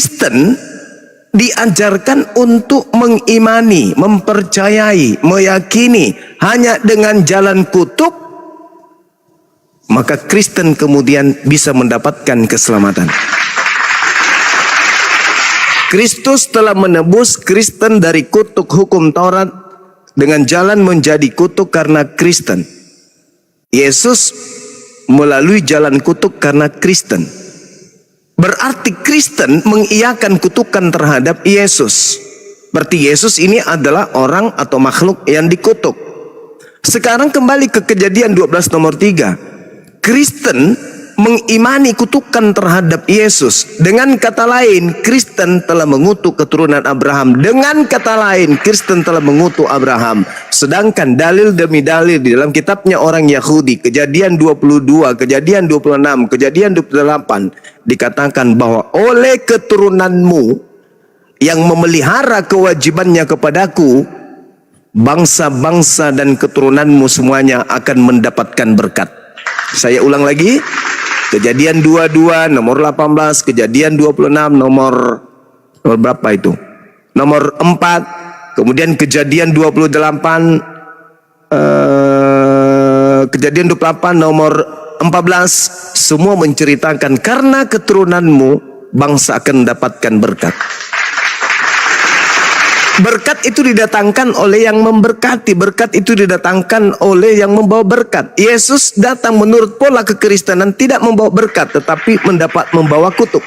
Kristen diajarkan untuk mengimani, mempercayai, meyakini hanya dengan jalan kutuk, maka Kristen kemudian bisa mendapatkan keselamatan. Kristus telah menebus Kristen dari kutuk hukum Taurat dengan jalan menjadi kutuk karena Kristen. Yesus melalui jalan kutuk karena Kristen. Berarti Kristen mengiyakan kutukan terhadap Yesus. Berarti Yesus ini adalah orang atau makhluk yang dikutuk. Sekarang kembali ke Kejadian 12 nomor 3. Kristen mengimani kutukan terhadap Yesus. Dengan kata lain, Kristen telah mengutuk keturunan Abraham. Dengan kata lain, Kristen telah mengutuk Abraham. Sedangkan dalil demi dalil di dalam kitabnya orang Yahudi, Kejadian 22, Kejadian 26, Kejadian 28, dikatakan bahwa oleh keturunanmu yang memelihara kewajibannya kepadaku, bangsa-bangsa dan keturunanmu semuanya akan mendapatkan berkat. Saya ulang lagi, Kejadian 22 nomor 18, Kejadian 26 nomor berapa itu? Nomor 4, kemudian Kejadian 28, Kejadian 28 nomor 14, semua menceritakan karena keturunanmu bangsa akan mendapatkan berkat. Berkat itu didatangkan oleh yang memberkati. Berkat itu didatangkan oleh yang membawa berkat. Yesus datang menurut pola kekristenan tidak membawa berkat, tetapi membawa kutuk.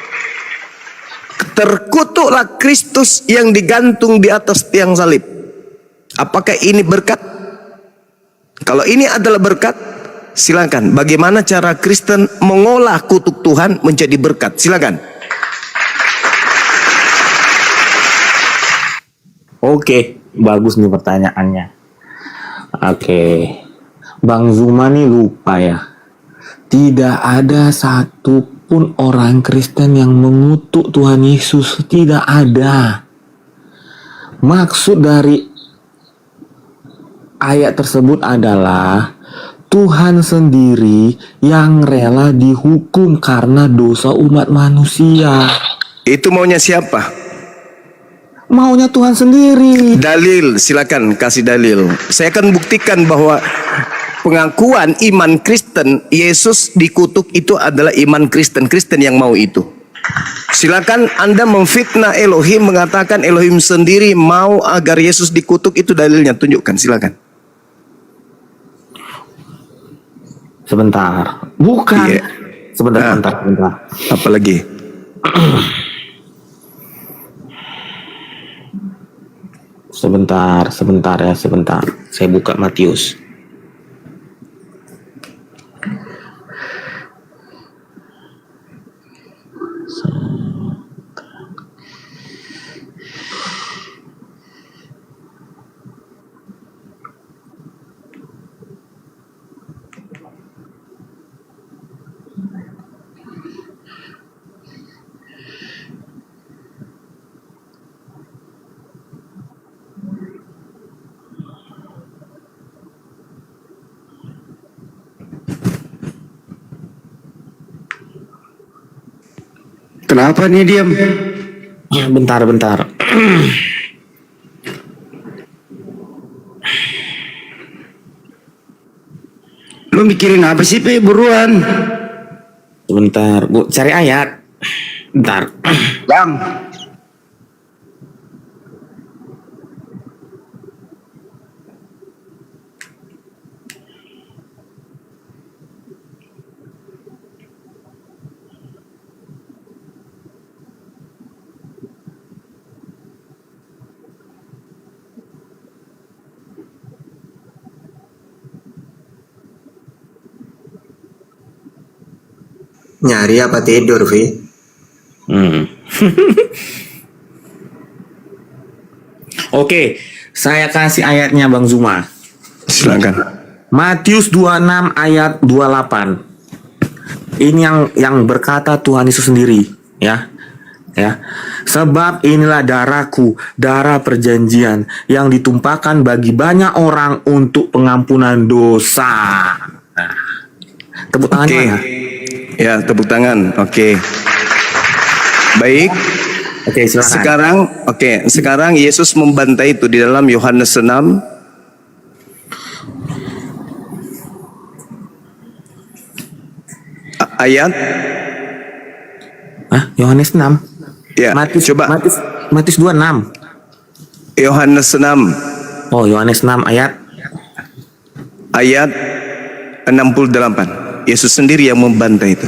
Terkutuklah Kristus yang digantung di atas tiang salib. Apakah ini berkat? Kalau ini adalah berkat, silakan. Bagaimana cara Kristen mengolah kutuk Tuhan menjadi berkat? Silakan. Oke, bagus nih pertanyaannya. Oke, Bang Zuma nih lupa ya. Tidak ada satupun orang Kristen yang mengutuk Tuhan Yesus. Tidak ada. Maksud dari ayat tersebut adalah Tuhan sendiri yang rela dihukum karena dosa umat manusia. Itu maunya siapa? Maunya Tuhan sendiri. Dalil, silakan kasih dalil. Saya akan buktikan bahwa pengakuan iman Kristen Yesus dikutuk itu adalah iman Kristen. Kristen yang mau itu. Silakan Anda memfitnah Elohim, mengatakan Elohim sendiri mau agar Yesus dikutuk, itu dalilnya, tunjukkan, silakan. Sebentar. Bukan. Iya. Sebentar. Apa lagi? Sebentar. Saya buka Matius. Kenapa nih diam? Bentar. Lu mikirin apa sih, Pe? Buruan. Sebentar, Bu, cari ayat. Bentar. Bang. Nyari apa tidur, Vi? Oke, saya kasih ayatnya Bang Zuma. Silakan. Matius 26 ayat 28. Ini yang berkata Tuhan Yesus sendiri, ya. Sebab inilah darahku, darah perjanjian yang ditumpahkan bagi banyak orang untuk pengampunan dosa. Nah, tepuk tangan mana? Ya, tepuk tangan. Oke. Baik. Oke, silakan. Sekarang Yesus membantai itu di dalam Yohanes 6 ayat Yohanes 6. ya. Coba Matius 26. Yohanes 6 Oh, Yohanes 6 ayat. ayat 68. Yesus sendiri yang membantai itu.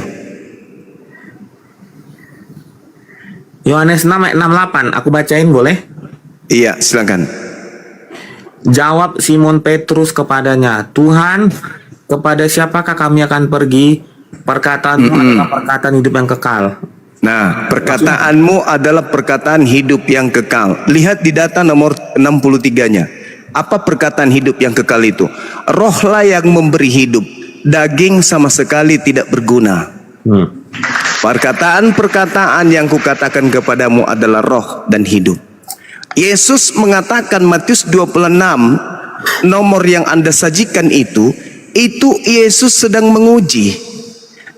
Yohanes 6 ayat 68. Aku bacain boleh? Iya, silakan. Jawab Simon Petrus kepadanya, Tuhan, kepada siapakah kami akan pergi? Perkataanmu adalah perkataan hidup yang kekal. Nah, perkataanmu adalah perkataan hidup yang kekal. Lihat di data nomor 63-nya. Apa perkataan hidup yang kekal itu? Rohlah yang memberi hidup. Daging sama sekali tidak berguna. Perkataan-perkataan yang kukatakan kepadamu adalah roh dan hidup. Yesus mengatakan Matius 26, nomor yang Anda sajikan itu Yesus sedang menguji.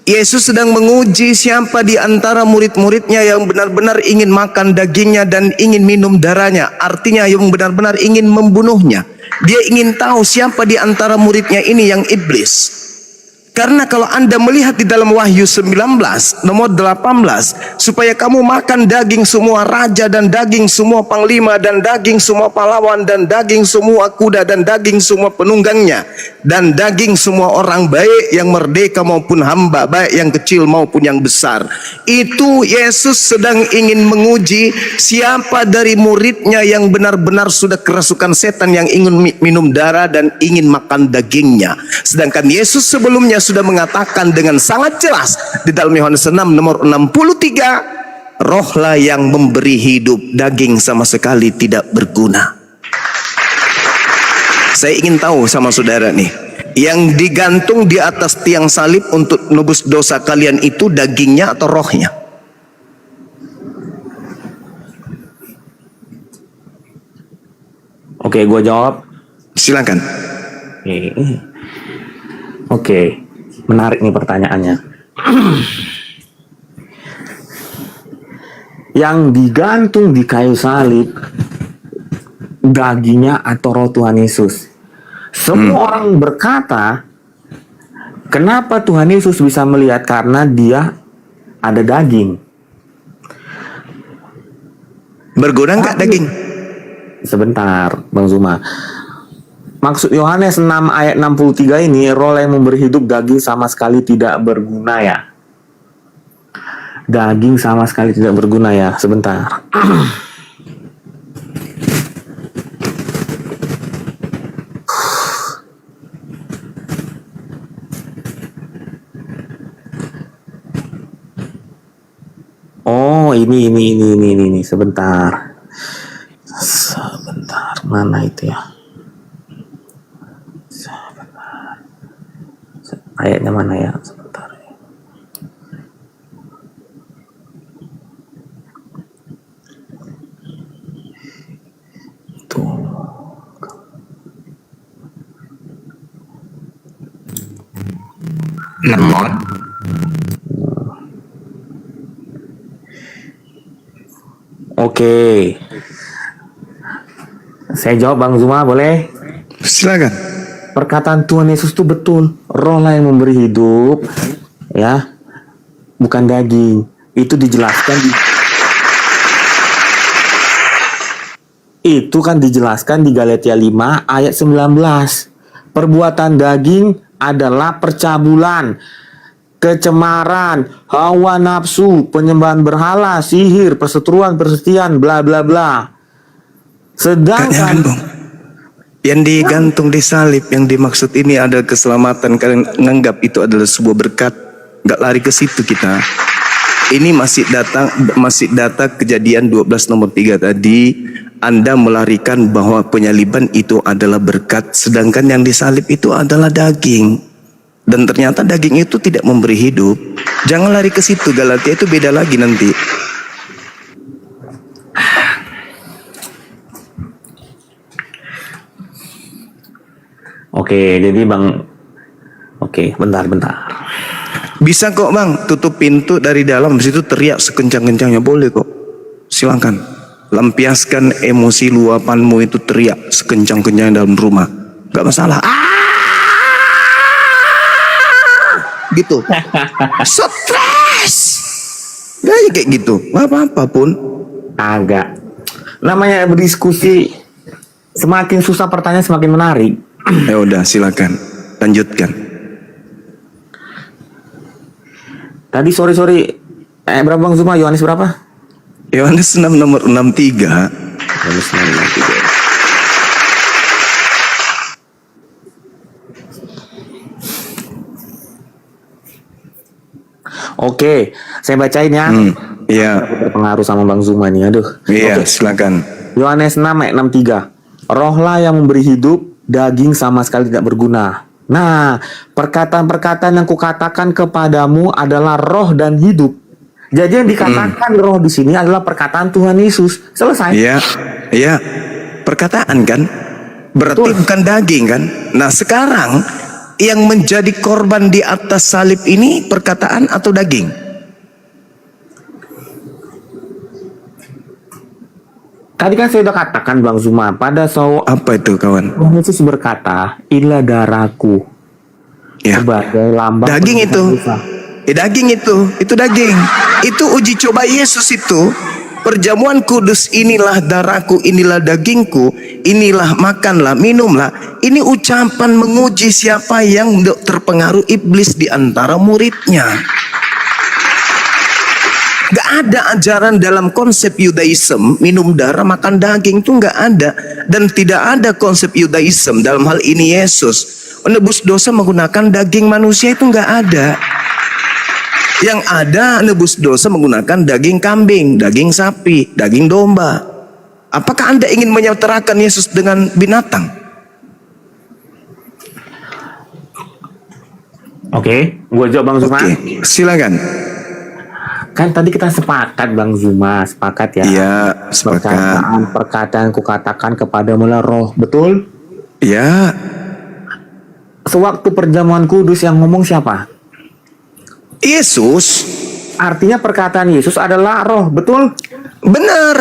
Yesus sedang menguji siapa di antara murid-muridnya yang benar-benar ingin makan dagingnya dan ingin minum darahnya. Artinya yang benar-benar ingin membunuhnya. Dia ingin tahu siapa di antara muridnya ini yang iblis. Karena kalau Anda melihat di dalam Wahyu 19 nomor 18, supaya kamu makan daging semua raja dan daging semua panglima dan daging semua pahlawan dan daging semua kuda dan daging semua penunggangnya dan daging semua orang baik yang merdeka maupun hamba, baik yang kecil maupun yang besar. Itu Yesus sedang ingin menguji siapa dari muridnya yang benar-benar sudah kerasukan setan, yang ingin minum darah dan ingin makan dagingnya. Sedangkan Yesus sebelumnya sudah mengatakan dengan sangat jelas di dalam Yohanes 6 nomor 63, rohlah yang memberi hidup, daging sama sekali tidak berguna. Saya ingin tahu sama saudara nih, yang digantung di atas tiang salib untuk nebus dosa kalian itu dagingnya atau rohnya? Oke, gua jawab. Silakan. Oke, menarik nih pertanyaannya. Yang digantung di kayu salib, dagingnya atau roh Tuhan Yesus? Semua orang berkata, kenapa Tuhan Yesus bisa melihat? Karena dia ada daging. Berguna nggak daging? Sebentar, Bang Zuma. Maksud Yohanes 6 ayat 63 ini, roh yang memberi hidup, daging sama sekali tidak berguna ya. Daging sama sekali tidak berguna ya. Sebentar. Oh, ini. Sebentar. Mana itu ya? Ayatnya mana ya? Sebentar. Itu. Lemot. Oke. Saya jawab Bang Zuma, boleh? Silakan. Perkataan Tuhan Yesus itu betul. Roh lah yang memberi hidup, ya, bukan daging. Itu dijelaskan dijelaskan di Galatia 5 ayat 19. Perbuatan daging adalah percabulan, kecemaran, hawa nafsu, penyembahan berhala, sihir, perseteruan, persetiaan, bla bla bla. Sedangkan yang digantung di salib, yang dimaksud ini adalah keselamatan. Kalian menganggap itu adalah sebuah berkat, nggak lari ke situ kita. Ini masih data Kejadian 12 nomor 3 tadi. Anda melarikan bahwa penyaliban itu adalah berkat, sedangkan yang disalib itu adalah daging. Dan ternyata daging itu tidak memberi hidup. Jangan lari ke situ, Galatia itu beda lagi nanti. Oke, jadi Bang, oke, bentar. Bisa kok Bang, tutup pintu dari dalam, habis itu teriak sekencang-kencangnya, boleh kok. Silakan. Lampiaskan emosi luapanmu itu, teriak sekencang-kencangnya dalam rumah. Gak masalah. Gitu. Stres. Gak kayak gitu. Gak apa-apa pun. Agak. Namanya berdiskusi, semakin susah pertanyaan semakin menarik. Ya udah, silakan. Lanjutkan. Tadi sorry. Berapa Bang Zuma? Yohanes berapa? Yohanes 6 nomor 63. Yohanes 6 nomor 63. Oke, saya bacain ya. Iya. Berpengaruh sama Bang Zuma nih, aduh. Iya, Oke. silakan. Yohanes 6 ayat 63. Rohlah yang memberi hidup, daging sama sekali tidak berguna. Nah, perkataan-perkataan yang kukatakan kepadamu adalah roh dan hidup. Jadi yang dikatakan roh di sini adalah perkataan Tuhan Yesus. Selesai. Iya. Perkataan kan? Berarti Betul. bukan daging kan? Nah, sekarang yang menjadi korban di atas salib ini perkataan atau daging? Tadi kan saya sudah katakan Bang Zuma, pada saat Apa itu, kawan? Tuhan Yesus berkata, inilah darahku Ya. sebagai lambang Daging itu. penyucian dosa. Daging itu daging. Itu uji coba Yesus itu. Perjamuan kudus, inilah darahku, inilah dagingku, inilah makanlah, minumlah. Ini ucapan menguji siapa yang terpengaruh iblis di antara muridnya. Gak ada ajaran dalam konsep Yudaism minum darah makan daging, itu gak ada. Dan tidak ada konsep Yudaism dalam hal ini Yesus menebus dosa menggunakan daging manusia, itu gak ada. Yang ada nebus dosa menggunakan daging kambing, daging sapi, daging domba. Apakah Anda ingin menyetarakan Yesus dengan binatang? Oke, gue jawab Bang Zuma. Oke, silakan. Kan tadi kita sepakat Bang Zuma, sepakat ya. Iya, sepakat. Perkataan kukatakan kepada mula roh, betul? Ya, Sewaktu perjamuan kudus yang ngomong siapa? Yesus. Artinya perkataan Yesus adalah roh, betul? Benar.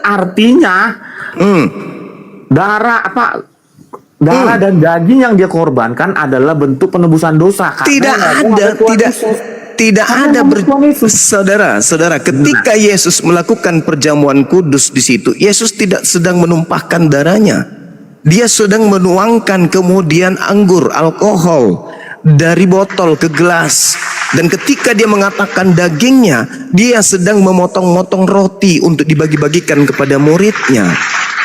Artinya darah dan daging yang dia korbankan adalah bentuk penebusan dosa. Karena Tidak ada saudara, ketika Yesus melakukan perjamuan kudus di situ, Yesus tidak sedang menumpahkan darahnya. Dia sedang menuangkan kemudian anggur, alkohol dari botol ke gelas. Dan ketika dia mengatakan dagingnya, dia sedang memotong-motong roti untuk dibagi-bagikan kepada muridnya.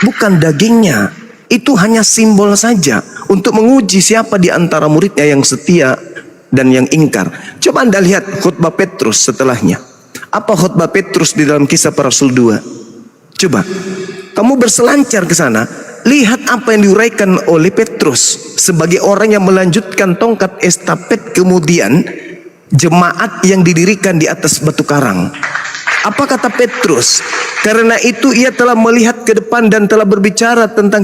Bukan dagingnya. Itu hanya simbol saja untuk menguji siapa di antara muridnya yang setia dan yang ingkar. Coba Anda lihat khutbah Petrus setelahnya. Apa khutbah Petrus di dalam Kisah Para Rasul 2? Coba kamu berselancar ke sana, lihat apa yang diuraikan oleh Petrus sebagai orang yang melanjutkan tongkat estafet kemudian jemaat yang didirikan di atas batu karang. Apa kata Petrus? Karena itu ia telah melihat ke depan dan telah berbicara tentang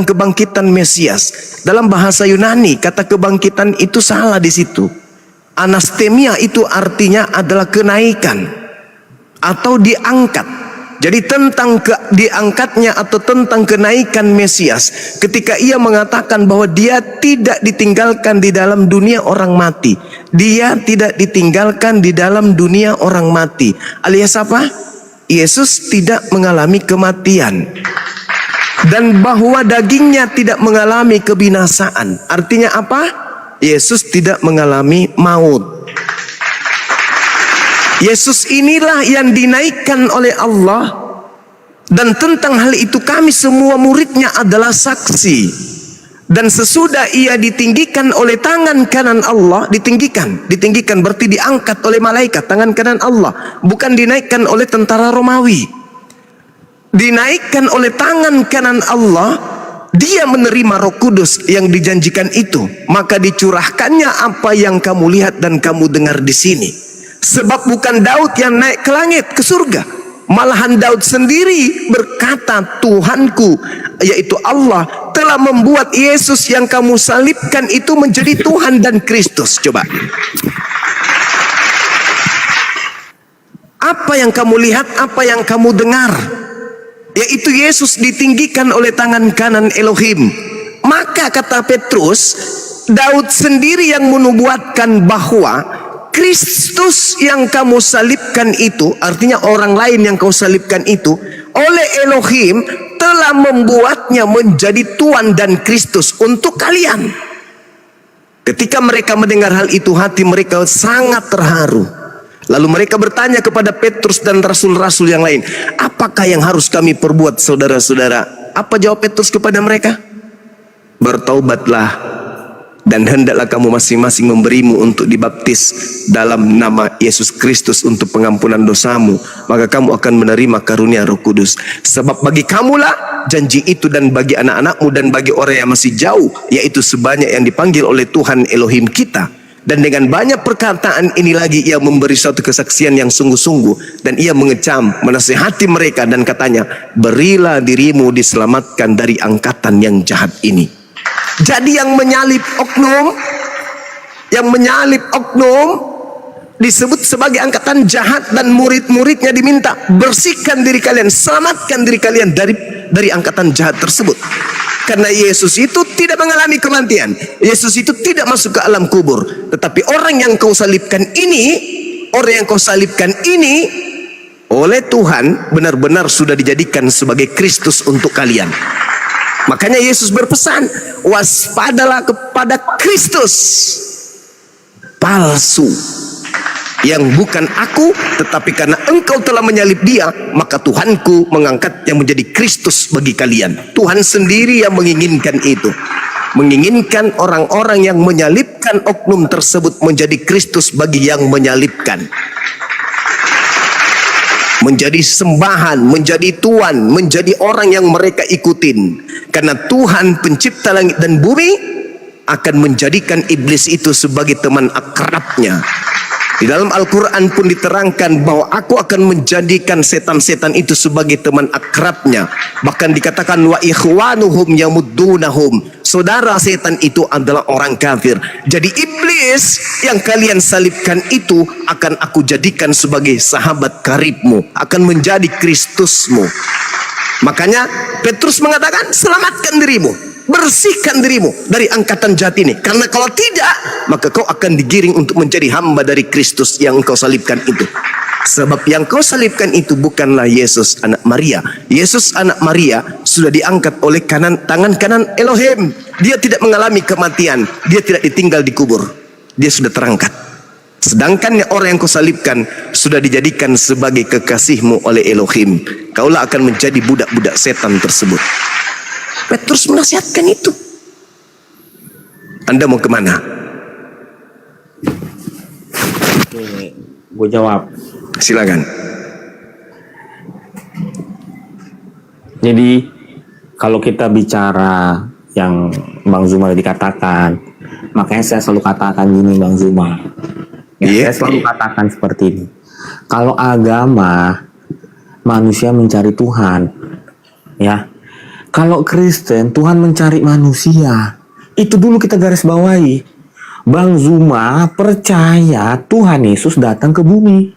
kebangkitan Mesias. Dalam bahasa Yunani kata kebangkitan itu salah di situ. Anastemia itu artinya adalah kenaikan atau diangkat. Jadi tentang diangkatnya atau tentang kenaikan Mesias, ketika ia mengatakan bahwa dia tidak ditinggalkan di dalam dunia orang mati. Dia tidak ditinggalkan di dalam dunia orang mati. Alias apa? Yesus tidak mengalami kematian. Dan bahwa dagingnya tidak mengalami kebinasaan. Artinya apa? Yesus tidak mengalami maut. Yesus inilah yang dinaikkan oleh Allah, dan tentang hal itu kami semua muridnya adalah saksi. Dan sesudah ia ditinggikan oleh tangan kanan Allah, ditinggikan berarti diangkat oleh malaikat, tangan kanan Allah, bukan dinaikkan oleh tentara Romawi. Dinaikkan oleh tangan kanan Allah, dia menerima Roh Kudus yang dijanjikan itu, maka dicurahkannya apa yang kamu lihat dan kamu dengar di sini. Sebab bukan Daud yang naik ke langit, ke surga. Malahan Daud sendiri berkata, Tuhanku, yaitu Allah, telah membuat Yesus yang kamu salibkan itu menjadi Tuhan dan Kristus. Coba. Apa yang kamu lihat, apa yang kamu dengar, yaitu Yesus ditinggikan oleh tangan kanan Elohim. Maka kata Petrus, Daud sendiri yang menubuatkan bahwa Kristus yang kamu salibkan itu, artinya orang lain yang kau salibkan itu, oleh Elohim telah membuatnya menjadi Tuhan dan Kristus untuk kalian. Ketika mereka mendengar hal itu, hati mereka sangat terharu. Lalu mereka bertanya kepada Petrus dan rasul-rasul yang lain, apakah yang harus kami perbuat, saudara-saudara? Apa jawab Petrus kepada mereka? Bertaubatlah, dan hendaklah kamu masing-masing memberimu untuk dibaptis dalam nama Yesus Kristus untuk pengampunan dosamu, maka kamu akan menerima karunia Roh Kudus. Sebab bagi kamulah janji itu, dan bagi anak-anakmu, dan bagi orang yang masih jauh, yaitu sebanyak yang dipanggil oleh Tuhan Elohim kita. Dan dengan banyak perkataan ini lagi ia memberi suatu kesaksian yang sungguh-sungguh, dan ia mengecam, menasihati mereka dan katanya, berilah dirimu diselamatkan dari angkatan yang jahat ini. Jadi yang menyalib oknum disebut sebagai angkatan jahat, dan murid-muridnya diminta, bersihkan diri kalian, selamatkan diri kalian dari angkatan jahat tersebut. Karena Yesus itu tidak mengalami kematian, Yesus itu tidak masuk ke alam kubur, tetapi orang yang kau salibkan ini oleh Tuhan benar-benar sudah dijadikan sebagai Kristus untuk kalian. Makanya Yesus berpesan, waspadalah kepada Kristus palsu, yang bukan aku, tetapi karena engkau telah menyalib dia, maka Tuhanku mengangkatnya menjadi Kristus bagi kalian. Tuhan sendiri yang menginginkan itu, menginginkan orang-orang yang menyalibkan oknum tersebut menjadi Kristus bagi yang menyalibkan, menjadi sembahan, menjadi tuan, menjadi orang yang mereka ikutin. Karena Tuhan pencipta langit dan bumi akan menjadikan iblis itu sebagai teman akrabnya. Di dalam Al-Quran pun diterangkan bahwa aku akan menjadikan setan-setan itu sebagai teman akrabnya. Bahkan dikatakan wa ikhwanuhum yamuddunahum, saudara setan itu adalah orang kafir. Jadi iblis yang kalian salibkan itu akan aku jadikan sebagai sahabat karibmu, akan menjadi Kristusmu. Makanya Petrus mengatakan, selamatkan dirimu, bersihkan dirimu dari angkatan jahat ini, karena kalau tidak maka kau akan digiring untuk menjadi hamba dari Kristus yang kau salibkan itu. Sebab yang kau salibkan itu bukanlah Yesus anak Maria. Yesus anak Maria sudah diangkat oleh tangan kanan Elohim. Dia tidak mengalami kematian, dia tidak ditinggal di kubur, dia sudah terangkat. Sedangkan orang yang kau salibkan sudah dijadikan sebagai kekasihmu oleh Elohim. Kaulah akan menjadi budak-budak setan tersebut. Petrus menasihatkan itu. Anda mau kemana? Oke, gue jawab. Silakan. Jadi kalau kita bicara yang Bang Zuma tadi katakan, makanya saya selalu katakan gini, Bang Zuma. Saya selalu katakan seperti ini. Kalau agama manusia mencari Tuhan, ya. Kalau Kristen Tuhan mencari manusia. Itu dulu kita garis bawahi. Bang Zuma percaya Tuhan Yesus datang ke bumi.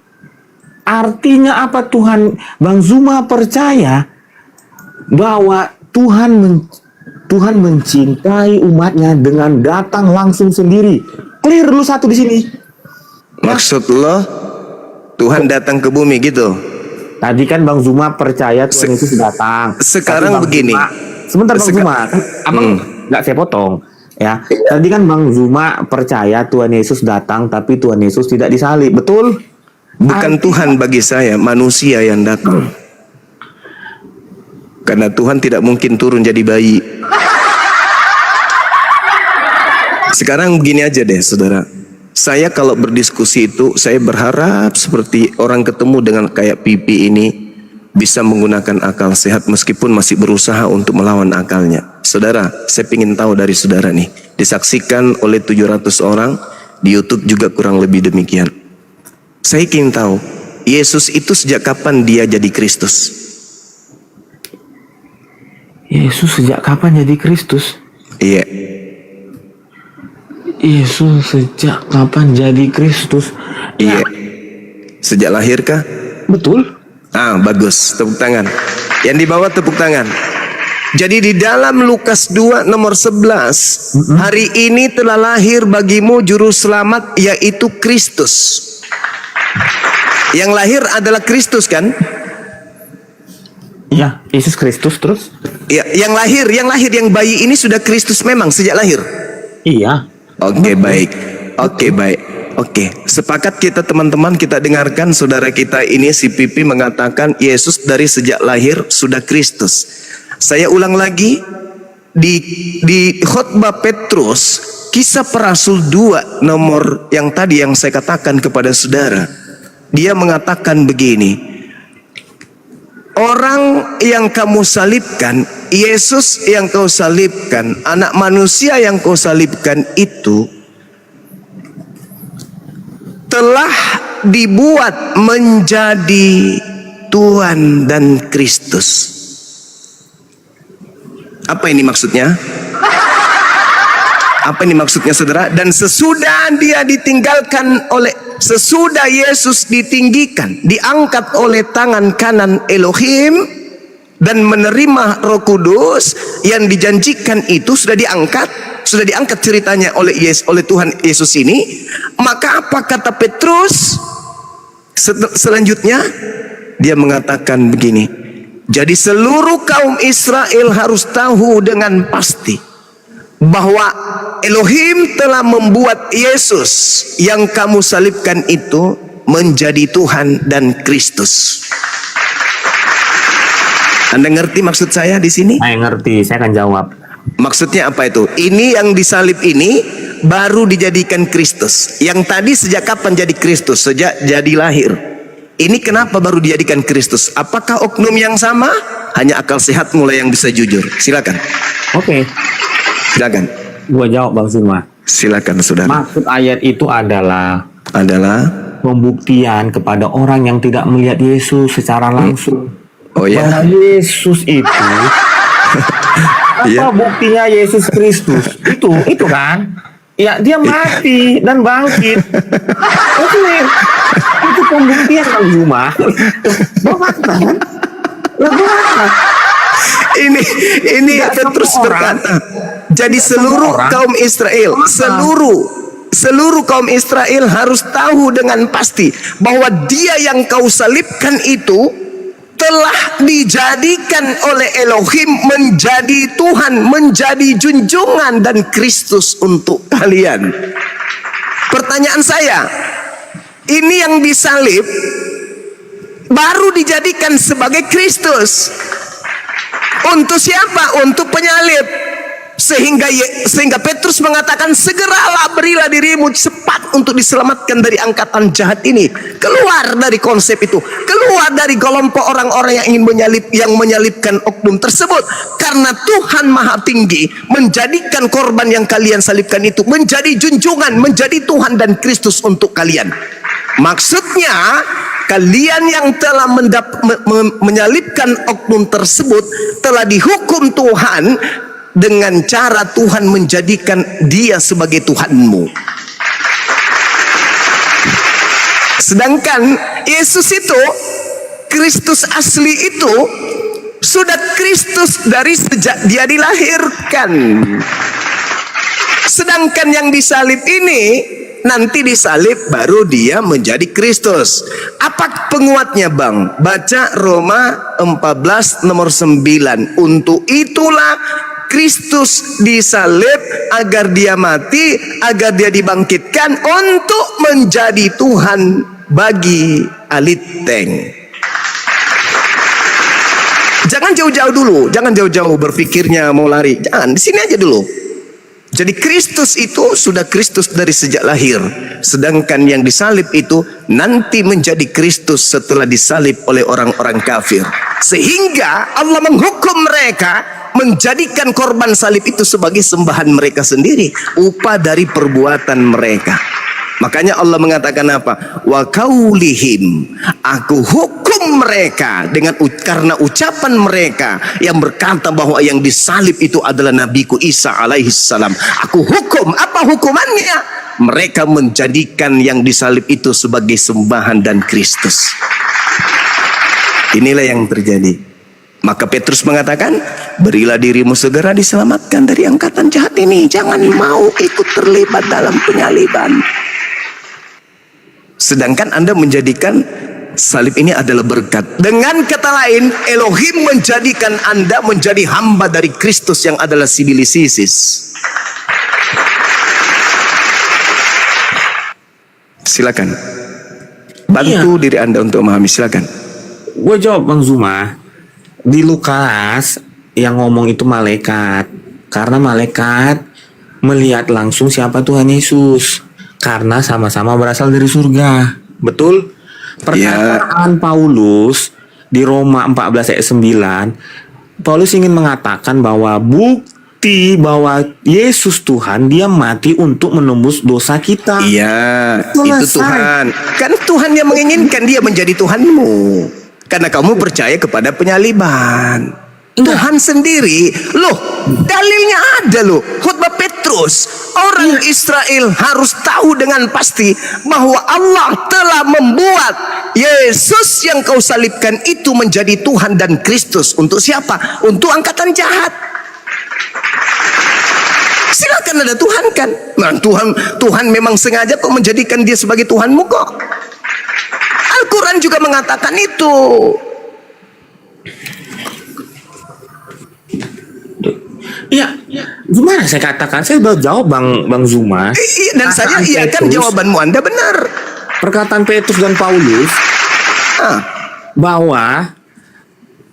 Artinya apa? Bang Zuma percaya bahwa Tuhan mencintai umatnya dengan datang langsung sendiri. Clear dulu satu di sini. Maksud lo Tuhan datang ke bumi gitu? Tadi kan Bang Zuma percaya Tuhan Yesus datang. Sekarang begini. Sebentar Bang Zuma, kan abang nggak saya potong. Ya, tadi kan Bang Zuma percaya Tuhan Yesus datang, tapi Tuhan Yesus tidak disalib, betul? Bukan Tuhan bagi saya, manusia yang datang. Karena Tuhan tidak mungkin turun jadi bayi. Sekarang begini aja deh, saudara. Saya kalau berdiskusi itu, saya berharap seperti orang ketemu dengan kayak Pipi ini bisa menggunakan akal sehat meskipun masih berusaha untuk melawan akalnya. Saudara, saya ingin tahu dari saudara nih, disaksikan oleh 700 orang, di YouTube juga kurang lebih demikian. Saya ingin tahu, Yesus itu sejak kapan dia jadi Kristus? Yesus sejak kapan jadi Kristus? Iya. Yesus sejak kapan jadi Kristus? Iya. Sejak lahir kah? Betul. Ah, bagus. Tepuk tangan. Yang di bawah tepuk tangan. Jadi di dalam Lukas 2 nomor 11, hari ini telah lahir bagimu juru selamat, yaitu Kristus. Yang lahir adalah Kristus kan? Iya, Yesus Kristus terus. Ya, yang bayi ini sudah Kristus memang sejak lahir. Iya. Oke, baik. Oke, baik. Oke, sepakat kita teman-teman, kita dengarkan saudara kita ini si Pipi mengatakan Yesus dari sejak lahir sudah Kristus. Saya ulang lagi, di khotbah Petrus, Kisah Para Rasul 2 nomor yang tadi yang saya katakan kepada saudara. Dia mengatakan begini, orang yang kamu salibkan, Yesus yang kau salibkan, anak manusia yang kau salibkan itu telah dibuat menjadi Tuhan dan Kristus. Apa ini maksudnya? Apa ini maksudnya saudara? Dan sesudah sesudah Yesus ditinggikan, diangkat oleh tangan kanan Elohim dan menerima Roh Kudus yang dijanjikan itu sudah diangkat ceritanya oleh Tuhan Yesus ini. Maka apa kata Petrus selanjutnya? Dia mengatakan begini, jadi seluruh kaum Israel harus tahu dengan pasti bahwa Elohim telah membuat Yesus yang kamu salibkan itu menjadi Tuhan dan Kristus. Anda ngerti maksud saya di sini? Saya ngerti, saya akan jawab. Maksudnya apa itu? Ini yang disalib ini baru dijadikan Kristus. Yang tadi sejak kapan jadi Kristus? Sejak jadi lahir. Ini kenapa baru dijadikan Kristus? Apakah oknum yang sama? Hanya akal sehat mulai yang bisa jujur. Silakan. Oke. Silakan. Gua jawab Bang Sima. Silakan saudara. Maksud ayat itu adalah pembuktian kepada orang yang tidak melihat Yesus secara langsung. Oh ya. Bahwa Yesus itu apa buktinya Yesus Kristus? Itu kan? Ya, dia mati dan bangkit. Itu pembuktian Bang Zuma. Ini Petrus berkata, jadi seluruh kaum Israel, seluruh kaum Israel harus tahu dengan pasti bahwa dia yang kau salibkan itu telah dijadikan oleh Elohim menjadi Tuhan, menjadi junjungan dan Kristus untuk kalian. Pertanyaan saya, ini yang disalib baru dijadikan sebagai Kristus. Untuk siapa? Untuk penyalib. Sehingga Petrus mengatakan, segeralah berilah dirimu cepat untuk diselamatkan dari angkatan jahat ini. Keluar dari konsep itu, keluar dari kelompok orang-orang yang ingin menyalibkan oknum tersebut. Karena Tuhan Maha Tinggi menjadikan korban yang kalian salibkan itu menjadi junjungan, menjadi Tuhan dan Kristus untuk kalian. Maksudnya, kalian yang telah menyalibkan oknum tersebut telah dihukum Tuhan dengan cara Tuhan menjadikan dia sebagai Tuhanmu. Sedangkan Yesus itu, Kristus asli itu, sudah Kristus dari sejak dia dilahirkan. Sedangkan yang disalib ini nanti disalib baru dia menjadi Kristus. Apa penguatnya Bang? Baca Roma 14 nomor 9. Untuk itulah Kristus disalib agar dia mati, agar dia dibangkitkan untuk menjadi Tuhan bagi Aliteng. Jangan jauh-jauh dulu, jangan jauh-jauh berpikirnya mau lari. Jangan, di sini aja dulu. Jadi Kristus itu sudah Kristus dari sejak lahir. Sedangkan yang disalib itu nanti menjadi Kristus setelah disalib oleh orang-orang kafir. Sehingga Allah menghukum mereka menjadikan korban salib itu sebagai sembahan mereka sendiri, upah dari perbuatan mereka. Makanya Allah mengatakan apa? Wa kaulihim, aku hukum mereka dengan karena ucapan mereka yang berkata bahwa yang disalib itu adalah Nabiku Isa alaihissalam. Aku hukum. Apa hukumannya? Mereka menjadikan yang disalib itu sebagai sembahan dan Kristus. Inilah yang terjadi. Maka Petrus mengatakan, berilah dirimu segera diselamatkan dari angkatan jahat ini. Jangan mau ikut terlibat dalam penyaliban. Sedangkan Anda menjadikan salib ini adalah berkat. Dengan kata lain, Elohim menjadikan Anda menjadi hamba dari Kristus yang adalah sibilisisis. Silakan. Bantu diri Anda untuk memahami, silakan. Gue jawab Bang Zuma. Di Lukas yang ngomong itu malaikat. Karena malaikat melihat langsung siapa Tuhan Yesus. Karena sama-sama berasal dari surga. Betul? Perkataan Paulus di Roma 14 ayat 9, Paulus ingin mengatakan bahwa bukti bahwa Yesus Tuhan, dia mati untuk menembus dosa kita. Iya, Selesai. itu Tuhan. Kan Tuhan yang menginginkan dia menjadi Tuhanmu. Karena kamu percaya kepada penyaliban. Tuhan sendiri, loh, dalilnya ada loh. Khotbah Petrus, orang Israel harus tahu dengan pasti bahwa Allah telah membuat Yesus yang kau salibkan itu menjadi Tuhan dan Kristus. Untuk siapa? Untuk angkatan jahat. Silakan ada Tuhan kan. Nah, Tuhan memang sengaja kok menjadikan dia sebagai Tuhanmu kok. Al-Quran juga mengatakan itu. Iya, gimana saya katakan? Saya udah jawab Bang Zuma. Dan saya iya kan jawabanmu Anda benar. Perkataan Petrus dan Paulus bahwa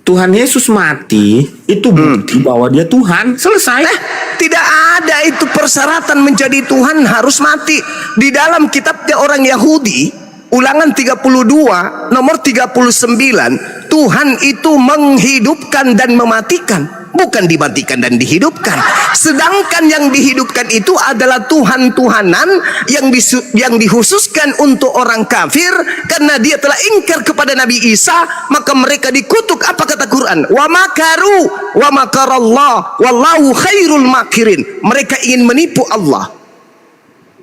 Tuhan Yesus mati itu bukti bahwa dia Tuhan. Selesai. Tidak ada itu persyaratan menjadi Tuhan harus mati. Di dalam kitabnya orang Yahudi, Ulangan 32 nomor 39, Tuhan itu menghidupkan dan mematikan, bukan dimatikan dan dihidupkan. Sedangkan yang dihidupkan itu adalah Tuhan-Tuhanan yang dikhususkan untuk orang kafir. Karena dia telah ingkar kepada Nabi Isa, maka mereka dikutuk. Apa kata Quran? Wa makaru wa makarallah wallahu khairul makirin. Mereka ingin menipu Allah,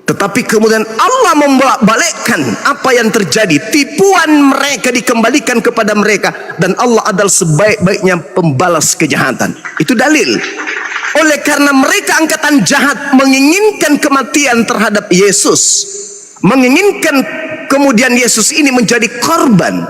tetapi kemudian Allah membalikkan apa yang terjadi. Tipuan mereka dikembalikan kepada mereka, dan Allah adalah sebaik-baiknya pembalas kejahatan. Itu dalil. Oleh karena mereka angkatan jahat menginginkan kematian terhadap Yesus, menginginkan kemudian Yesus ini menjadi korban,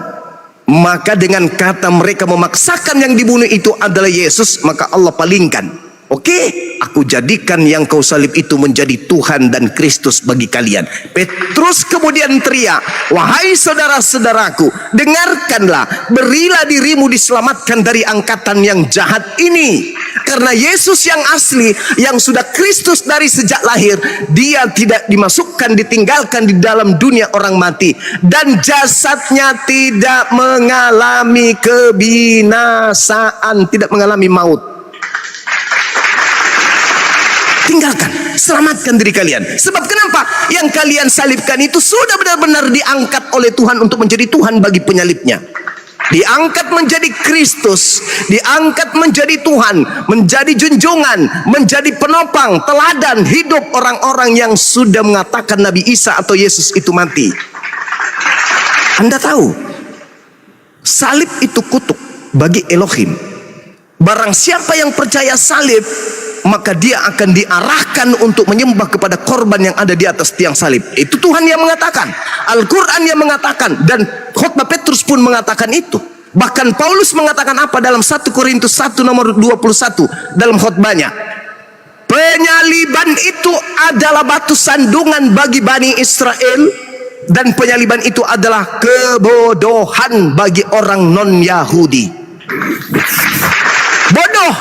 maka dengan kata mereka memaksakan yang dibunuh itu adalah Yesus, maka Allah palingkan. Oke, aku jadikan yang kau salib itu menjadi Tuhan dan Kristus bagi kalian. Petrus kemudian teriak, wahai saudara-saudaraku, dengarkanlah, berilah dirimu diselamatkan dari angkatan yang jahat ini. Karena Yesus yang asli, yang sudah Kristus dari sejak lahir, dia tidak dimasukkan, ditinggalkan di dalam dunia orang mati, dan jasadnya tidak mengalami kebinasaan, tidak mengalami maut. Tinggalkan, selamatkan diri kalian. Sebab kenapa? Yang kalian salibkan itu sudah benar-benar diangkat oleh Tuhan untuk menjadi Tuhan bagi penyalibnya. Diangkat menjadi Kristus, diangkat menjadi Tuhan, menjadi junjungan, menjadi penopang, teladan hidup orang-orang yang sudah mengatakan Nabi Isa atau Yesus itu mati. Anda tahu, salib itu kutuk bagi Elohim. Barang siapa yang percaya salib, maka dia akan diarahkan untuk menyembah kepada korban yang ada di atas tiang salib. Itu Tuhan yang mengatakan, Al-Quran yang mengatakan, dan khotbah Petrus pun mengatakan itu. Bahkan Paulus mengatakan apa dalam 1 Korintus 1 nomor 21 dalam khotbahnya? Penyaliban itu adalah batu sandungan bagi Bani Israel, dan penyaliban itu adalah kebodohan bagi orang non-Yahudi. Bodoh,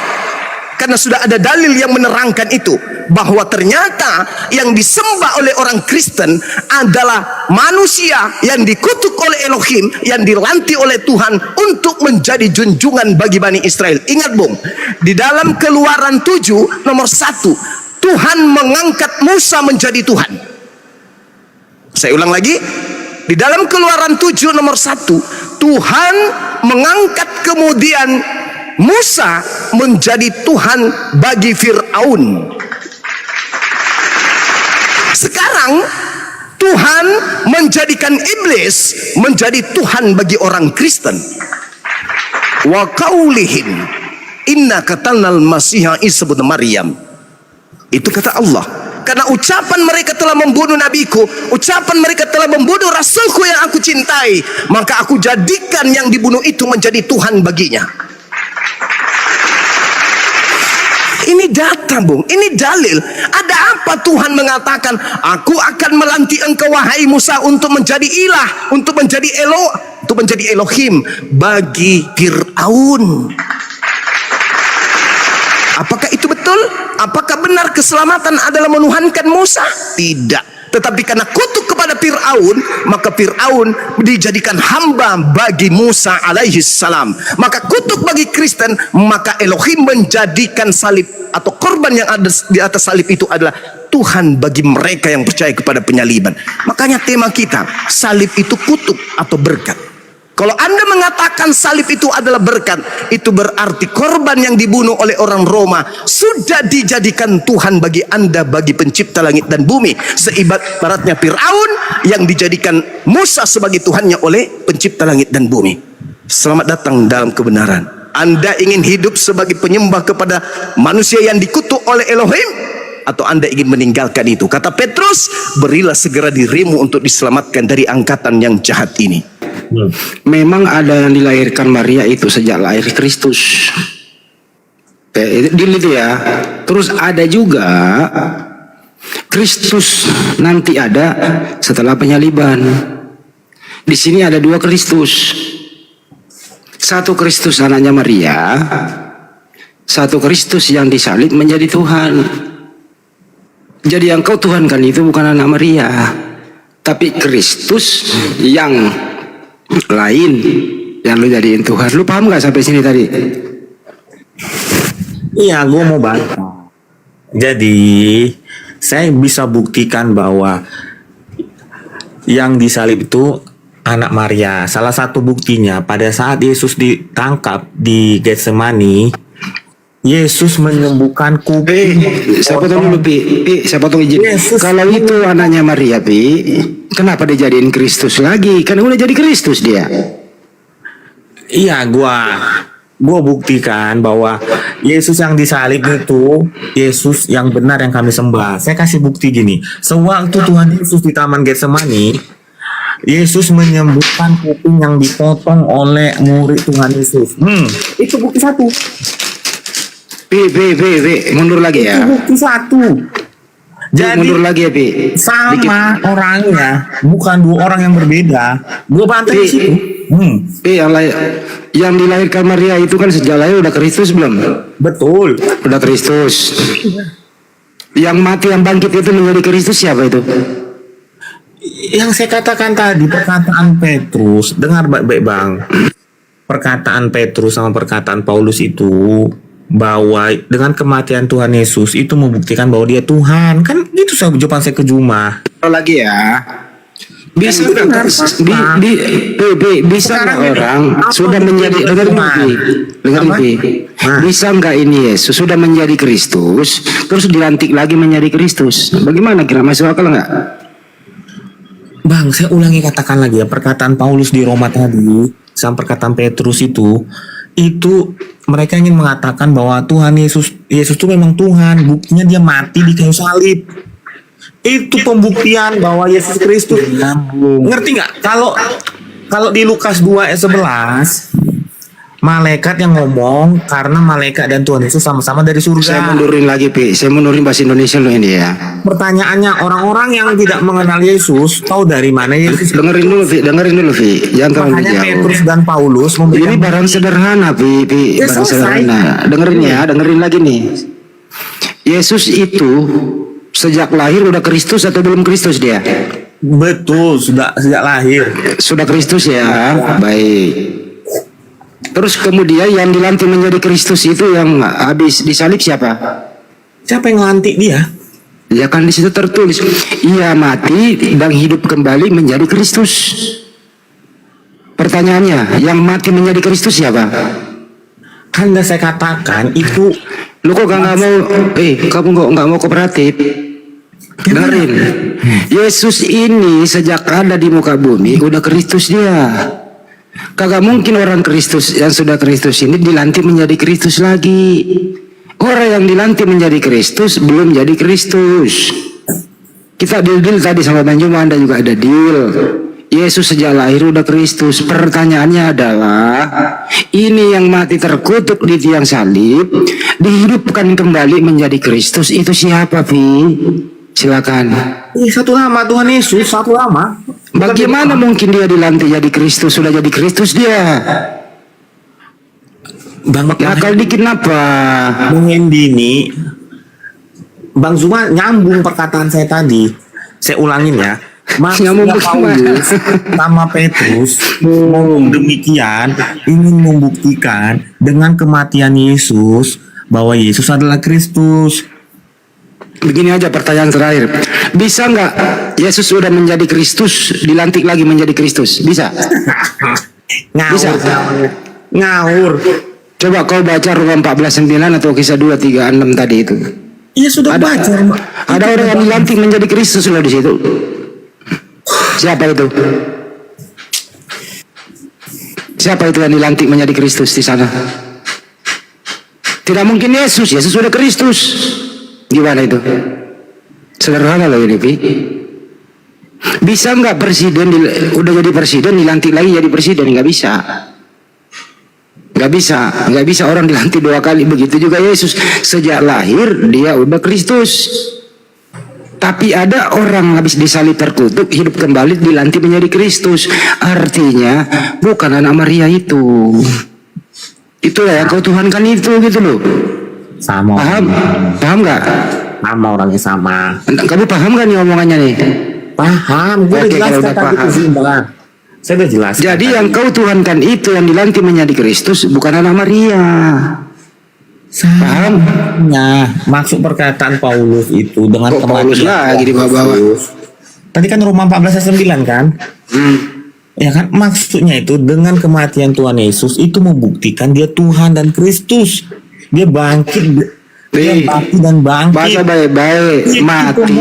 karena sudah ada dalil yang menerangkan itu, bahwa ternyata yang disembah oleh orang Kristen adalah manusia yang dikutuk oleh Elohim, yang dilantik oleh Tuhan untuk menjadi junjungan bagi Bani Israel. Ingat Bung, di dalam Keluaran 7 nomor 1, Tuhan mengangkat Musa menjadi Tuhan. Saya ulang lagi, di dalam Keluaran 7 nomor 1, Tuhan mengangkat kemudian Musa menjadi Tuhan bagi Fir'aun. Sekarang Tuhan menjadikan iblis menjadi Tuhan bagi orang Kristen. wa qaulihim inna qatalnal masiha Isa ibn Maryam. Itu kata Allah. Karena ucapan mereka telah membunuh nabiku, ucapan mereka telah membunuh rasulku yang aku cintai, maka aku jadikan yang dibunuh itu menjadi Tuhan baginya. Ini data, Bung, ini dalil. Ada apa Tuhan mengatakan, aku akan melantik engkau wahai Musa untuk menjadi ilah, untuk menjadi Elohim bagi Fir'aun. Apakah itu betul? Apakah benar keselamatan adalah menuhankan Musa? Tidak. Tetapi karena kutuk kepada Fir'aun, maka Fir'aun dijadikan hamba bagi Musa alaihi salam. Maka kutuk bagi Kristen, maka Elohim menjadikan salib atau korban yang ada di atas salib itu adalah Tuhan bagi mereka yang percaya kepada penyaliban. Makanya tema kita, salib itu kutuk atau berkat. Kalau Anda mengatakan salib itu adalah berkat, itu berarti korban yang dibunuh oleh orang Roma sudah dijadikan Tuhan bagi Anda, bagi pencipta langit dan bumi. Seibaratnya Fir'aun yang dijadikan Musa sebagai Tuhannya oleh pencipta langit dan bumi. Selamat datang dalam kebenaran. Anda ingin hidup sebagai penyembah kepada manusia yang dikutuk oleh Elohim, atau Anda ingin meninggalkan itu? Kata Petrus, berilah segera dirimu untuk diselamatkan dari angkatan yang jahat ini. Memang ada yang dilahirkan Maria itu sejak lahir Kristus. Itu ya. Terus ada juga Kristus nanti ada setelah penyaliban. Di sini ada dua Kristus. Satu Kristus anaknya Maria, satu Kristus yang disalib menjadi Tuhan. Jadi yang kau tuhankan itu bukan anak Maria, tapi Kristus yang lain yang lu jadiin Tuhan. Lu paham gak sampai sini tadi? Iya, gue mau bantah. Jadi saya bisa buktikan bahwa yang disalib itu anak Maria. Salah satu buktinya pada saat Yesus ditangkap di Getsemani, Yesus menyembuhkan kuping. Saya potong dulu, Pi. Saya potong izin. Yesus. Kalau itu anaknya Maria, Pi, kenapa dijadiin Kristus lagi? Kan udah jadi Kristus dia. Iya, gua buktikan bahwa Yesus yang disalib itu Yesus yang benar yang kami sembah. Saya kasih bukti gini. Sewaktu Tuhan Yesus di Taman Getsemani, Yesus menyembuhkan kuping yang dipotong oleh murid Tuhan Yesus. Itu bukti satu. Pi, mundur lagi ya. Itu bukti satu. Jadi mundur lagi ya, Pi. sama orangnya, bukan dua orang yang berbeda. Gua bantah di situ. Pi, yang dilahirkan Maria itu kan sejak lahir udah Kristus belum? Betul. Udah Kristus. Yang mati yang bangkit itu menjadi Kristus siapa itu? Yang saya katakan tadi, perkataan Petrus, dengar baik-baik Bang. Perkataan Petrus sama perkataan Paulus itu bahwa dengan kematian Tuhan Yesus itu membuktikan bahwa dia Tuhan. Kan gitu jawaban saya ke Juma. Lagi ya. Bisa nggak bisa nggak orang sudah menjadi dengerin Pi. Bisa nggak ini Yesus sudah menjadi Kristus terus dilantik lagi menjadi Kristus? Bagaimana kira masuk akal nggak? Bang, saya ulangi katakan lagi ya, perkataan Paulus di Roma tadi sama perkataan Petrus itu mereka ingin mengatakan bahwa Tuhan Yesus itu memang Tuhan, buktinya dia mati di kayu salib. Itu pembuktian bahwa Yesus Kristus. Ngerti nggak? Kalau di Lukas 2 ayat 11, malaikat yang ngomong karena malaikat dan Tuhan Yesus sama-sama dari surga. Saya mundurin lagi, Pi. Saya mundurin bahasa Indonesia lo ini ya. Pertanyaannya, orang-orang yang tidak mengenal Yesus tahu dari mana Yesus? Dengerin dulu, Pi. Jangan terlalu Makanya jauh. Petrus dan Paulus Ini barang sederhana, Pi. Ya, Barang selesai. sederhana. Dengerin lagi nih. Yesus itu sejak lahir udah Kristus atau belum Kristus dia? Betul, sejak lahir. Sudah Kristus ya. Baik. Terus kemudian yang dilantik menjadi Kristus itu yang habis disalib siapa? Siapa yang lantik dia? Ya kan di situ tertulis, ia mati dan hidup kembali menjadi Kristus. Pertanyaannya, yang mati menjadi Kristus siapa? Kan udah saya katakan itu. Lu kok nggak mau? Kamu kok nggak mau kooperatif? Dengerin, Yesus ini sejak ada di muka bumi udah Kristus dia. Kagak mungkin orang Kristus yang sudah Kristus ini dilantik menjadi Kristus lagi. Orang yang dilantik menjadi Kristus belum jadi Kristus. Kita deal tadi sama Bang Juma, Anda juga ada deal. Yesus sejak lahir udah Kristus. Pertanyaannya adalah, ini yang mati terkutuk di tiang salib dihidupkan kembali menjadi Kristus, itu siapa, Vi? Silakan. Satu nama Tuhan Yesus, satu nama. Bagaimana mungkin dia dilantik jadi Kristus? Sudah jadi Kristus dia. Bang Nakal dikit apa? Bang Hendi ini, Bang Zuma nyambung perkataan saya tadi. Saya ulangin ya. Nyambung Maksudnya Paulus sama Petrus ngomong demikian ingin membuktikan dengan kematian Yesus bahwa Yesus adalah Kristus. Begini aja pertanyaan terakhir. Bisa nggak Yesus sudah menjadi Kristus, dilantik lagi menjadi Kristus? Bisa? Bisa? Ngawur. Coba kau baca Roma 14:9 atau Kisah 2:3-6 tadi itu. Iya sudah baca. Ada orang yang dilantik menjadi Kristus loh di situ. Siapa itu? Siapa itu yang dilantik menjadi Kristus di sana? Tidak mungkin Yesus. Yesus sudah Kristus. Gimana itu? Sederhana loh ini, Pi. Bisa nggak presiden udah jadi presiden dilantik lagi jadi presiden? Nggak bisa. Nggak bisa orang dilantik 2 kali. Begitu juga Yesus, sejak lahir dia udah Kristus. Tapi ada orang habis disalib terkutuk hidup kembali dilantik menjadi Kristus. Artinya bukan anak Maria itu. Itulah yang kau tuhankan itu gitu loh. Sama. Paham nggak? Sama orangnya sama. Kamu paham nggak nih omongannya nih? Paham. Gue udah Oke, kalau jelaskan udah tadi paham. kesimpulan. Saya udah jelaskan. Jadi yang kau tuhankan itu yang dilantik menjadi Kristus bukan anak Maria. Paham? Nah, maksud perkataan Paulus itu dengan Kok Paulus lagi dibawa-bawa? Tadi kan Roma 14:9 kan? Ya kan, maksudnya itu dengan kematian Tuhan Yesus itu membuktikan dia Tuhan dan Kristus. Dia bangkit, dia mati dan bangkit. Baca baik-baik, mati.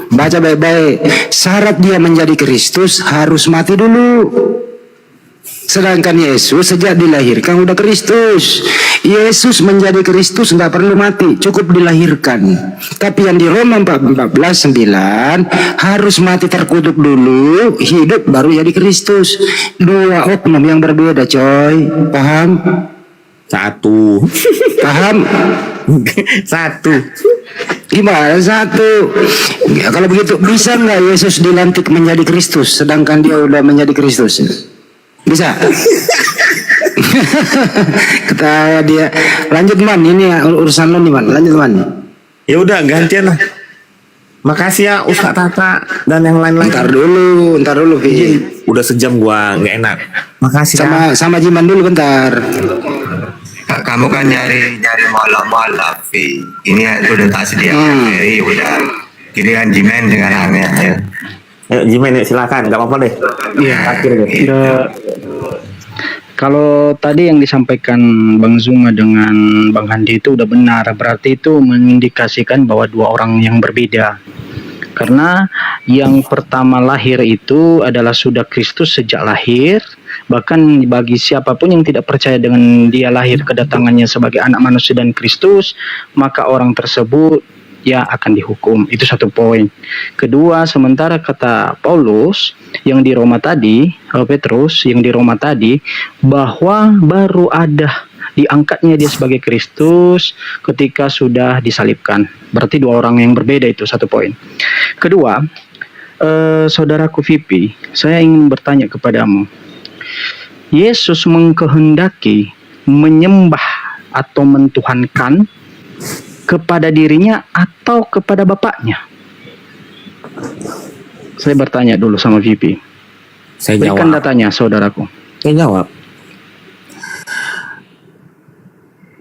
Baca baik-baik. Syarat dia menjadi Kristus harus mati dulu. Sedangkan Yesus sejak dilahirkan udah Kristus. Yesus menjadi Kristus nggak perlu mati, cukup dilahirkan. Tapi yang di Roma 14:9 harus mati terkutuk dulu, hidup baru jadi Kristus. 2 oknum yang berbeda, coy. Paham? Satu. Paham? Satu. Gimana satu? Ya, kalau begitu bisa nggak Yesus dilantik menjadi Kristus, sedangkan dia udah menjadi Kristus? Bisa? Ketawa dia. Lanjut man, ini ya, urusan lo nih man. Lanjut man. Ya udah gantian lah. Makasih ya Ustaz Tata dan yang lain-lain. Ntar dulu, Vi. Udah sejam gua nggak enak. Makasih ya. Sama Jiman dulu bentar. Kamu kan nyari malam-malam, Vi. Ini udah tak sediakan, jadi udah giliran Jimen dengan Amir. Ayo. Ayo Jimen, silakan. Gak apa-apa deh. Iya. Akhir deh. Kalau tadi yang disampaikan Bang Zuma dengan Bang Handi itu udah benar, berarti itu mengindikasikan bahwa 2 orang yang berbeda. Karena yang pertama lahir itu adalah sudah Kristus sejak lahir, bahkan bagi siapapun yang tidak percaya dengan dia lahir kedatangannya sebagai anak manusia dan Kristus, maka orang tersebut ya akan dihukum. Itu satu poin. Kedua, sementara kata Paulus yang di Roma tadi, Petrus yang di Roma tadi, bahwa baru ada diangkatnya dia sebagai Kristus ketika sudah disalibkan. Berarti 2 orang yang berbeda, itu satu poin. Kedua, saudaraku Vipi, saya ingin bertanya kepadamu. Yesus mengkehendaki menyembah atau mentuhankan kepada dirinya atau kepada Bapaknya? Saya bertanya dulu sama VP. Saya Berikan jawab. datanya, saudaraku. Saya jawab.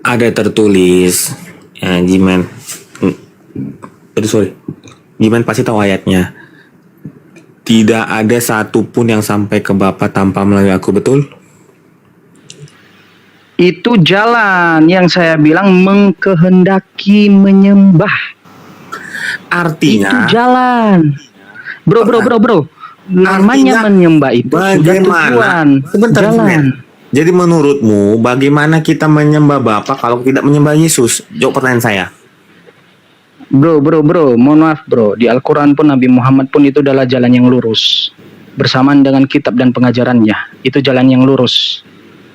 Ada tertulis, Jimen. Jimen pasti tahu ayatnya. Tidak ada satupun yang sampai ke Bapa tanpa melalui aku, betul? Itu jalan yang saya bilang mengkehendaki menyembah. Artinya Itu jalan. Bro. namanya Artinya, menyembah itu sudah tujuan, Sebentar, jalan. Jimen. Jadi menurutmu bagaimana kita menyembah Bapa kalau tidak menyembah Yesus? Jawab pertanyaan saya. Bro, mohon maaf bro, di Al-Quran pun Nabi Muhammad pun itu adalah jalan yang lurus. Bersamaan dengan kitab dan pengajarannya, itu jalan yang lurus.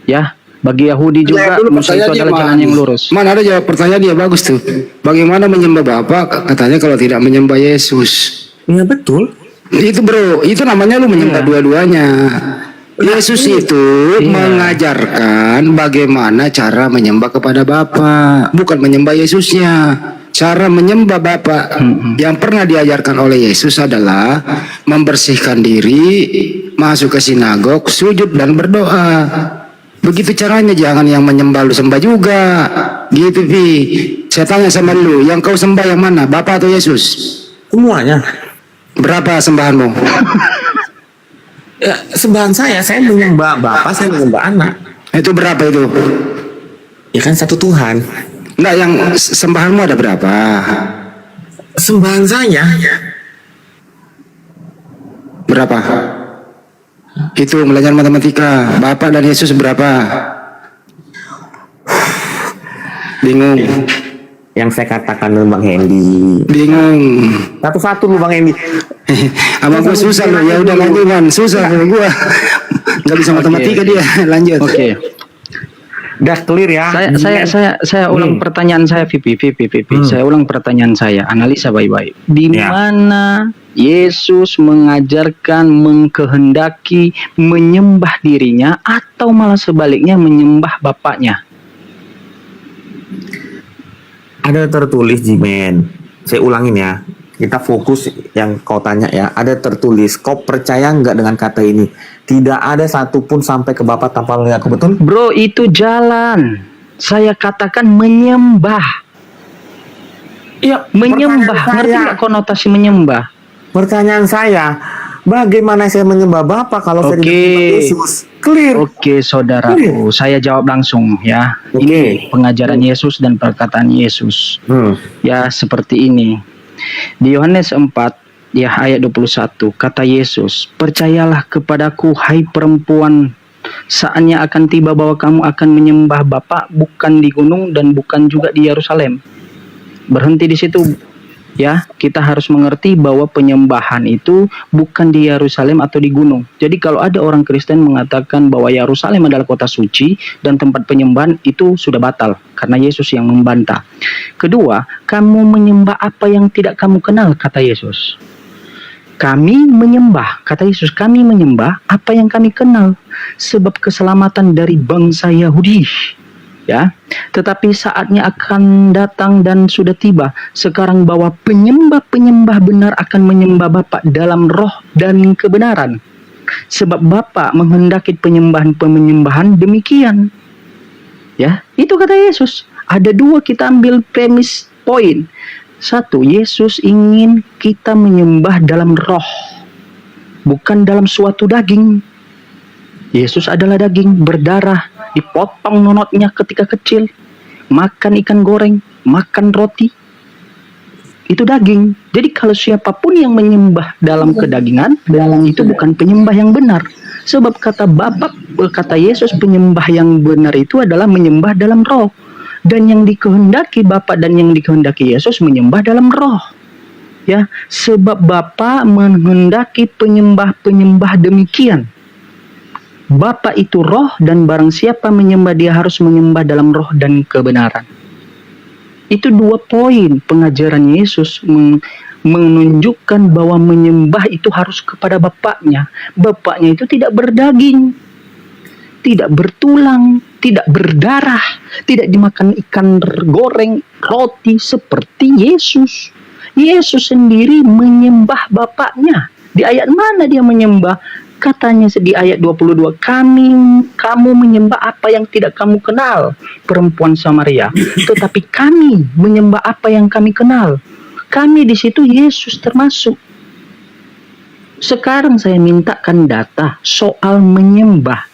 Ya, bagi Yahudi juga Musa itu adalah jalan yang lurus. Mana ada jawab pertanyaan dia bagus tuh. Bagaimana menyembah Bapa? Katanya kalau tidak menyembah Yesus. Iya betul. Itu bro, itu namanya lu menyembah dua-duanya. Yesus itu mengajarkan bagaimana cara menyembah kepada Bapa, bukan menyembah Yesusnya. Cara menyembah Bapa yang pernah diajarkan oleh Yesus adalah membersihkan diri, masuk ke sinagog, sujud dan berdoa. Begitu caranya, jangan yang menyembah lu sembah juga. Gitu Pi. Saya tanya sama lu, yang kau sembah yang mana? Bapa atau Yesus? Semuanya. Berapa sembahanmu? Ya, sembahan saya menyembah Bapa, saya menyembah Anak. Itu berapa itu? Ya kan satu Tuhan. Enggak, yang sembahanmu ada berapa? Sembahan saya Berapa? Hitung belajar matematika. Bapak dan Yesus berapa? Bingung. yang saya katakan lu Bang Hendy. Bingung. Satu-satu lu Bang Hendy. Abang gua susah loh. Ya udah lanjut man. Susah gua. Nggak bisa matematika dia. Lanjut. Oke. Udah clear ya. Saya ulang pertanyaan saya, Vipi. Saya ulang pertanyaan saya. Analisa baik-baik. Di mana Yesus mengajarkan, mengkehendaki, menyembah dirinya, atau malah sebaliknya menyembah Bapaknya? Ada tertulis Jimen. Saya ulangin ya. Kita fokus yang kau tanya ya. Ada tertulis. Kau percaya nggak dengan kata ini? Tidak ada satupun sampai ke Bapa tanpa melalui aku, betul? Bro, itu jalan. Saya katakan menyembah. Iya. Menyembah. Ngerti nggak konotasi menyembah? Pertanyaan saya, bagaimana saya menyembah Bapa kalau saya tidak menyembah Yesus? Clear. Oke, saudaraku, saya jawab langsung ya. Ini pengajaran Yesus dan perkataan Yesus. Ya, seperti ini. Di Yohanes 4 ya ayat 21, kata Yesus, "Percayalah kepadaku hai perempuan, saatnya akan tiba bahwa kamu akan menyembah Bapa bukan di gunung dan bukan juga di Yerusalem." Berhenti di situ. Ya, kita harus mengerti bahwa penyembahan itu bukan di Yerusalem atau di gunung. Jadi kalau ada orang Kristen mengatakan bahwa Yerusalem adalah kota suci dan tempat penyembahan, itu sudah batal karena Yesus yang membantah. Kedua, kamu menyembah apa yang tidak kamu kenal, kata Yesus. Kami menyembah, kata Yesus, kami menyembah apa yang kami kenal, sebab keselamatan dari bangsa Yahudi. Ya, tetapi saatnya akan datang dan sudah tiba sekarang bahwa penyembah-penyembah benar akan menyembah Bapa dalam roh dan kebenaran. Sebab Bapa menghendaki penyembahan demikian. Ya, itu kata Yesus. Ada dua, kita ambil premis poin. Satu, Yesus ingin kita menyembah dalam roh, bukan dalam suatu daging. Yesus adalah daging berdarah, dipotong nonotnya ketika kecil, makan ikan goreng, makan roti, itu daging. Jadi kalau siapapun yang menyembah dalam kedagingan, itu bukan penyembah yang benar. Sebab kata Yesus, penyembah yang benar itu adalah menyembah dalam roh. Dan yang dikehendaki Bapa dan yang dikehendaki Yesus menyembah dalam roh. Ya, sebab Bapa menghendaki penyembah-penyembah demikian. Bapa itu roh dan barang siapa menyembah dia harus menyembah dalam roh dan kebenaran. Itu dua poin pengajaran Yesus menunjukkan bahwa menyembah itu harus kepada Bapaknya. Bapaknya itu tidak berdaging, tidak bertulang, tidak berdarah, tidak dimakan ikan goreng, roti seperti Yesus. Yesus sendiri menyembah Bapaknya. Di ayat mana dia menyembah? Katanya di ayat 22, kamu menyembah apa yang tidak kamu kenal, perempuan Samaria. Tetapi kami menyembah apa yang kami kenal. Kami di situ Yesus termasuk. Sekarang saya mintakan data soal menyembah.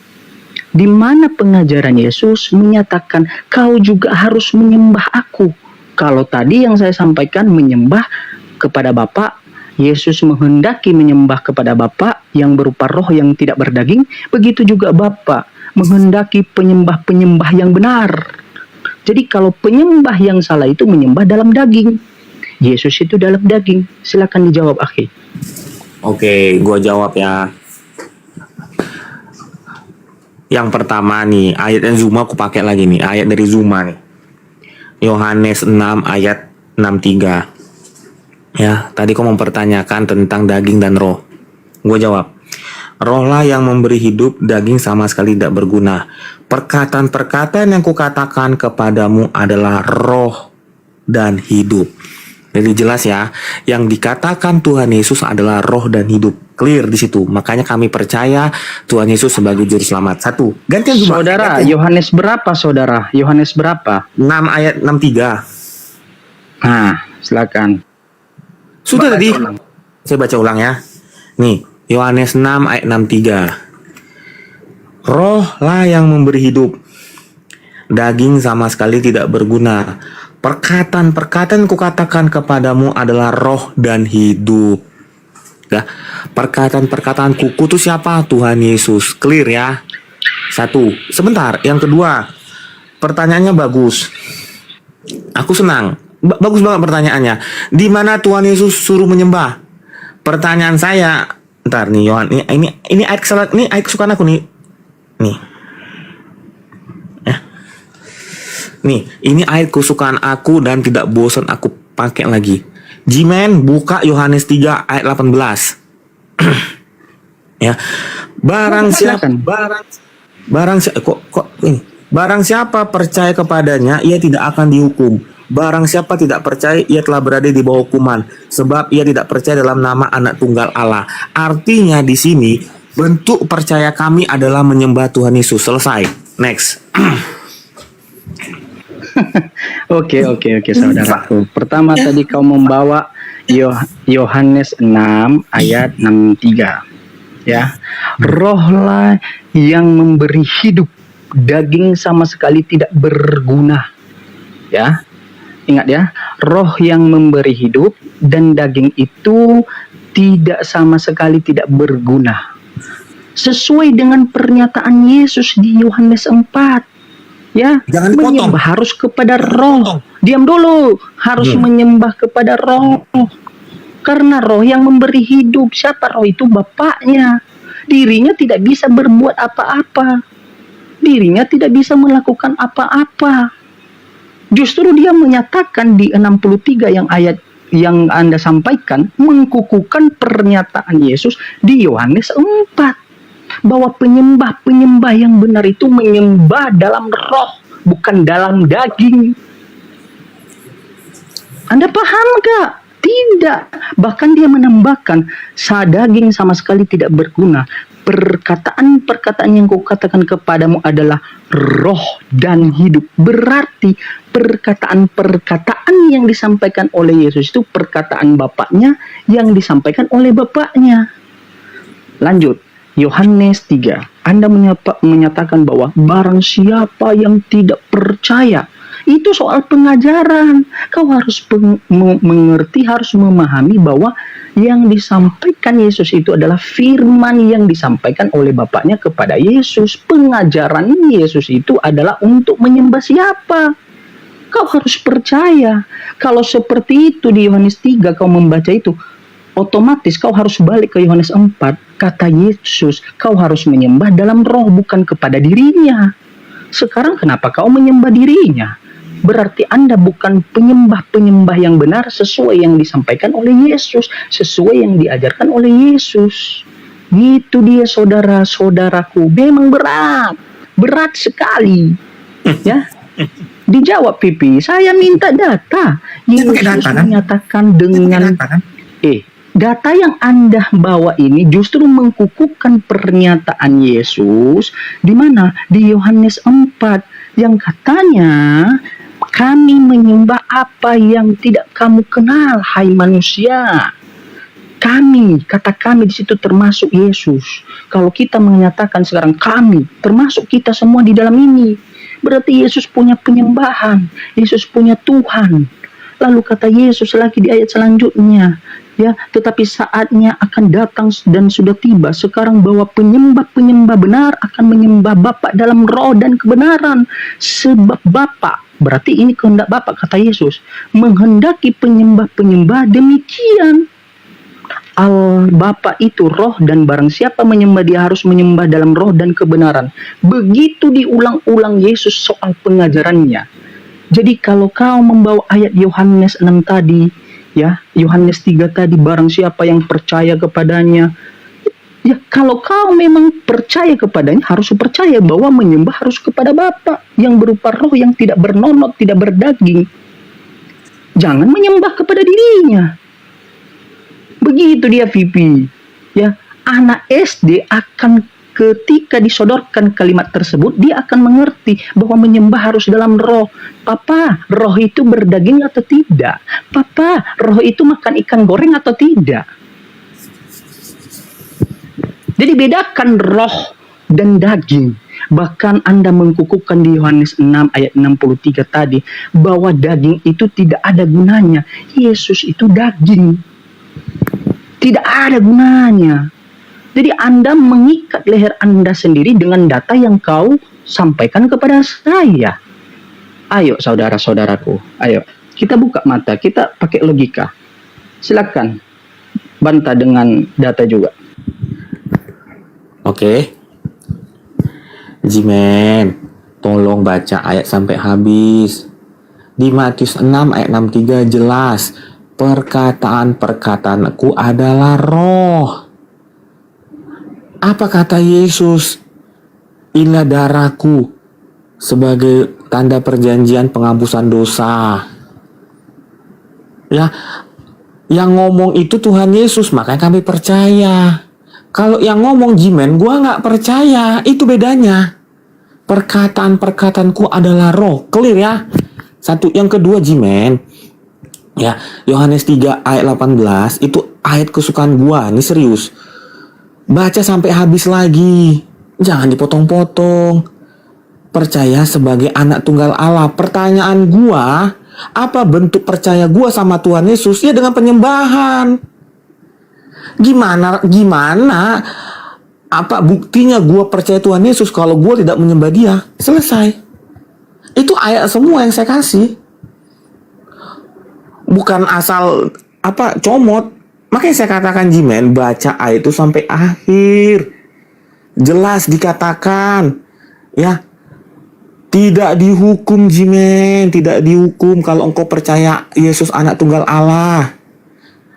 Di mana pengajaran Yesus menyatakan kau juga harus menyembah aku. Kalau tadi yang saya sampaikan menyembah kepada Bapa Yesus menghendaki menyembah kepada Bapa yang berupa roh yang tidak berdaging, begitu juga Bapa menghendaki penyembah-penyembah yang benar. Jadi kalau penyembah yang salah itu menyembah dalam daging. Yesus itu dalam daging. Silakan dijawab, akhi. Oke, gua jawab ya. Yang pertama nih, ayat yang Zuma aku pakai lagi nih, ayat dari Zuma nih. Yohanes 6 ayat 63. Ya, tadi kau mempertanyakan tentang daging dan roh. Gue jawab, rohlah yang memberi hidup, daging sama sekali tidak berguna. Perkataan-perkataan yang kukatakan kepadamu adalah roh dan hidup. Jadi jelas ya, yang dikatakan Tuhan Yesus adalah roh dan hidup. Clear di situ. Makanya kami percaya Tuhan Yesus sebagai juru selamat. Satu. Gantian Zuma. Saudara, Gantian. Yohanes berapa, saudara? Yohanes berapa? 6 ayat 63. Nah, silakan. Sudah Baca tadi. ulang. Saya baca ulang ya. Nih, Yohanes 6 ayat 63. Rohlah yang memberi hidup. Daging sama sekali tidak berguna. Perkataan-perkataan kukatakan kepadamu adalah roh dan hidup. Ya, perkataan-perkataan kuku itu siapa? Tuhan Yesus. Clear ya. Satu. Sebentar. Yang kedua, pertanyaannya bagus. Aku senang. Bagus banget pertanyaannya. Di mana Tuhan Yesus suruh menyembah? Pertanyaan saya, ntar nih Yohan, ini ayat kesalat, ini ayat kesukaan aku nih. Nih. Nih, ini ayat kesukaan aku dan tidak bosan aku pakai lagi. Jimen, buka Yohanes 3 ayat 18. Ya. Barang siapa Barang siapa percaya kepadanya, ia tidak akan dihukum. Barang siapa tidak percaya, ia telah berada di bawah hukuman, sebab ia tidak percaya dalam nama Anak Tunggal Allah. Artinya di sini bentuk percaya kami adalah menyembah Tuhan Yesus. Selesai. Next. Oke, saudaraku. Pertama tadi kau membawa Yohanes 6 ayat 63. Ya. Rohlah yang memberi hidup, daging sama sekali tidak berguna. Ya. Ingat ya, roh yang memberi hidup dan daging itu tidak sama sekali tidak berguna. Sesuai dengan pernyataan Yesus di Yohanes 4. Ya, Jangan dipotong. menyembah harus kepada roh. Diam dulu, harus menyembah kepada roh. Karena roh yang memberi hidup. Siapa roh itu? Bapaknya. Dirinya tidak bisa berbuat apa-apa. Dirinya tidak bisa melakukan apa-apa. Justru dia menyatakan di 63 yang ayat yang Anda sampaikan, mengkukuhkan pernyataan Yesus di Yohanes 4. Bahwa penyembah-penyembah yang benar itu menyembah dalam roh, bukan dalam daging. Anda paham gak? Tidak. Bahkan dia menambahkan, daging sama sekali tidak berguna. Perkataan-perkataan yang kau katakan kepadamu adalah roh dan hidup. Berarti perkataan-perkataan yang disampaikan oleh Yesus itu perkataan Bapaknya yang disampaikan oleh Bapaknya. Lanjut. Yohanes 3. Anda menyatakan bahwa barang siapa yang tidak percaya, itu soal pengajaran. Kau harus mengerti, harus memahami bahwa yang disampaikan Yesus itu adalah firman yang disampaikan oleh Bapaknya kepada Yesus. Pengajaran Yesus itu adalah untuk menyembah siapa? Kau harus percaya. Kalau seperti itu di Yohanes 3 kau membaca itu, otomatis kau harus balik ke Yohanes 4. Kata Yesus, kau harus menyembah dalam roh, bukan kepada dirinya. Sekarang kenapa kau menyembah dirinya? Berarti Anda bukan penyembah-penyembah yang benar sesuai yang disampaikan oleh Yesus, sesuai yang diajarkan oleh Yesus. Itu dia saudara-saudaraku. Memang berat sekali. Ya. Dijawab Pipi, saya minta data. Yesus menyatakan dengan data yang Anda bawa ini justru mengkukuhkan pernyataan Yesus di mana? Di Yohanes 4 yang katanya kami menyembah apa yang tidak kamu kenal, hai manusia. Kami, kata kami di situ termasuk Yesus. Kalau kita menyatakan sekarang kami, termasuk kita semua di dalam ini. Berarti Yesus punya penyembahan, Yesus punya Tuhan. Lalu kata Yesus lagi di ayat selanjutnya, Ya, tetapi saatnya akan datang dan sudah tiba sekarang bahwa penyembah-penyembah benar akan menyembah Bapa dalam roh dan kebenaran. Sebab Bapa, berarti ini kehendak Bapa, kata Yesus, menghendaki penyembah-penyembah demikian. Bapa itu roh, dan barang siapa menyembah dia harus menyembah dalam roh dan kebenaran. Begitu diulang-ulang Yesus soal pengajarannya. Jadi kalau kau membawa ayat Yohanes 6 tadi, ya, Yohanes 3 tadi, barang siapa yang percaya kepadanya, ya kalau kau memang percaya kepadanya, harus percaya bahwa menyembah harus kepada Bapa yang berupa roh yang tidak bernonot, tidak berdaging. Jangan menyembah kepada dirinya. Begitu dia VP. Ya, anak SD akan ketika disodorkan kalimat tersebut, dia akan mengerti bahwa menyembah harus dalam roh. Papa, roh itu berdaging atau tidak? Papa, roh itu makan ikan goreng atau tidak? Jadi bedakan roh dan daging. Bahkan Anda mengkukuhkan di Yohanes 6 ayat 63 tadi, bahwa daging itu tidak ada gunanya. Yesus itu daging. Tidak ada gunanya. Jadi Anda mengikat leher Anda sendiri dengan data yang kau sampaikan kepada saya. Ayo saudara-saudaraku, ayo kita buka mata, kita pakai logika. Silakan bantah dengan data juga. Oke. Jimen, tolong baca ayat sampai habis. Di Matius 6 ayat 63 jelas, perkataan-perkataanku adalah roh. Apa kata Yesus? Inilah darahku sebagai tanda perjanjian penghapusan dosa. Ya, yang ngomong itu Tuhan Yesus, makanya kami percaya. Kalau yang ngomong Jimen, gua nggak percaya. Itu bedanya. Perkataan-perkataanku adalah roh. Clear ya? Satu. Yang kedua Jimen, ya, Yohanes 3 ayat 18 itu ayat kesukaan gua, ini serius. Baca sampai habis lagi. Jangan dipotong-potong. Percaya sebagai anak tunggal Allah. Pertanyaan gua, apa bentuk percaya gua sama Tuhan Yesus? Ya dengan penyembahan. Gimana apa buktinya gua percaya Tuhan Yesus kalau gua tidak menyembah dia? Selesai. Itu ayat semua yang saya kasih. Bukan asal comot. Makanya saya katakan Jimen, baca ayat itu sampai akhir. Jelas dikatakan, ya, tidak dihukum Jimen, tidak dihukum kalau engkau percaya Yesus anak tunggal Allah.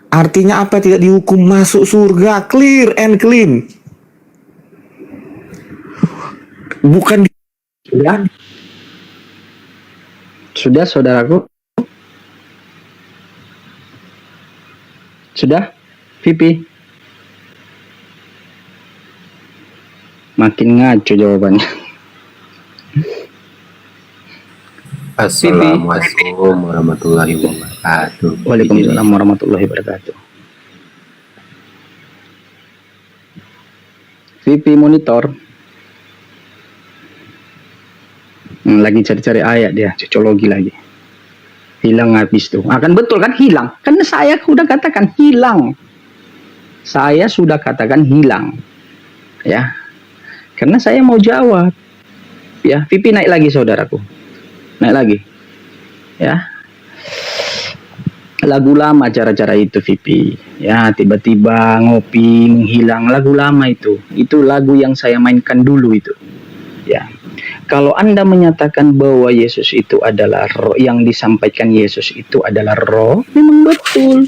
Artinya apa? Tidak dihukum, masuk surga, clear and clean. Bukan Sudah saudaraku? Sudah, Vipi? Makin ngaco jawabannya. Assalamualaikum warahmatullahi wabarakatuh. Waalaikumsalam warahmatullahi wabarakatuh. Vipi monitor. Lagi cari-cari ayat dia, cocologi lagi. Hilang habis tuh. Akan betul kan hilang. Kan saya sudah katakan hilang. Saya sudah katakan hilang. Ya. Karena saya mau jawab. Ya, Vipi naik lagi saudaraku. Naik lagi. Ya. Lagu lama cara-cara itu Vipi. Ya, tiba-tiba ngopi menghilang, lagu lama itu. Itu lagu yang saya mainkan dulu itu. Ya. Kalau Anda menyatakan bahwa Yesus itu adalah roh, yang disampaikan Yesus itu adalah roh, memang betul.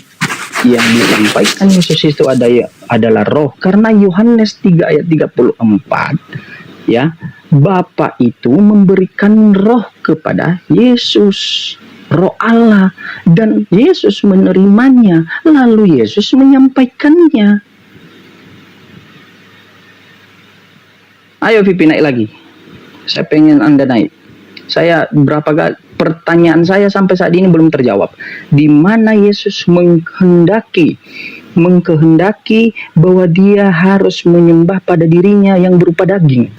Yang disampaikan Yesus itu adalah roh. Karena Yohanes 3 ayat 34, ya, Bapa itu memberikan roh kepada Yesus, roh Allah, dan Yesus menerimanya, lalu Yesus menyampaikannya. Ayo Vipi naik lagi. Saya pengen Anda naik. Saya pertanyaan saya sampai saat ini belum terjawab. Di mana Yesus mengkehendaki bahwa dia harus menyembah pada dirinya yang berupa daging.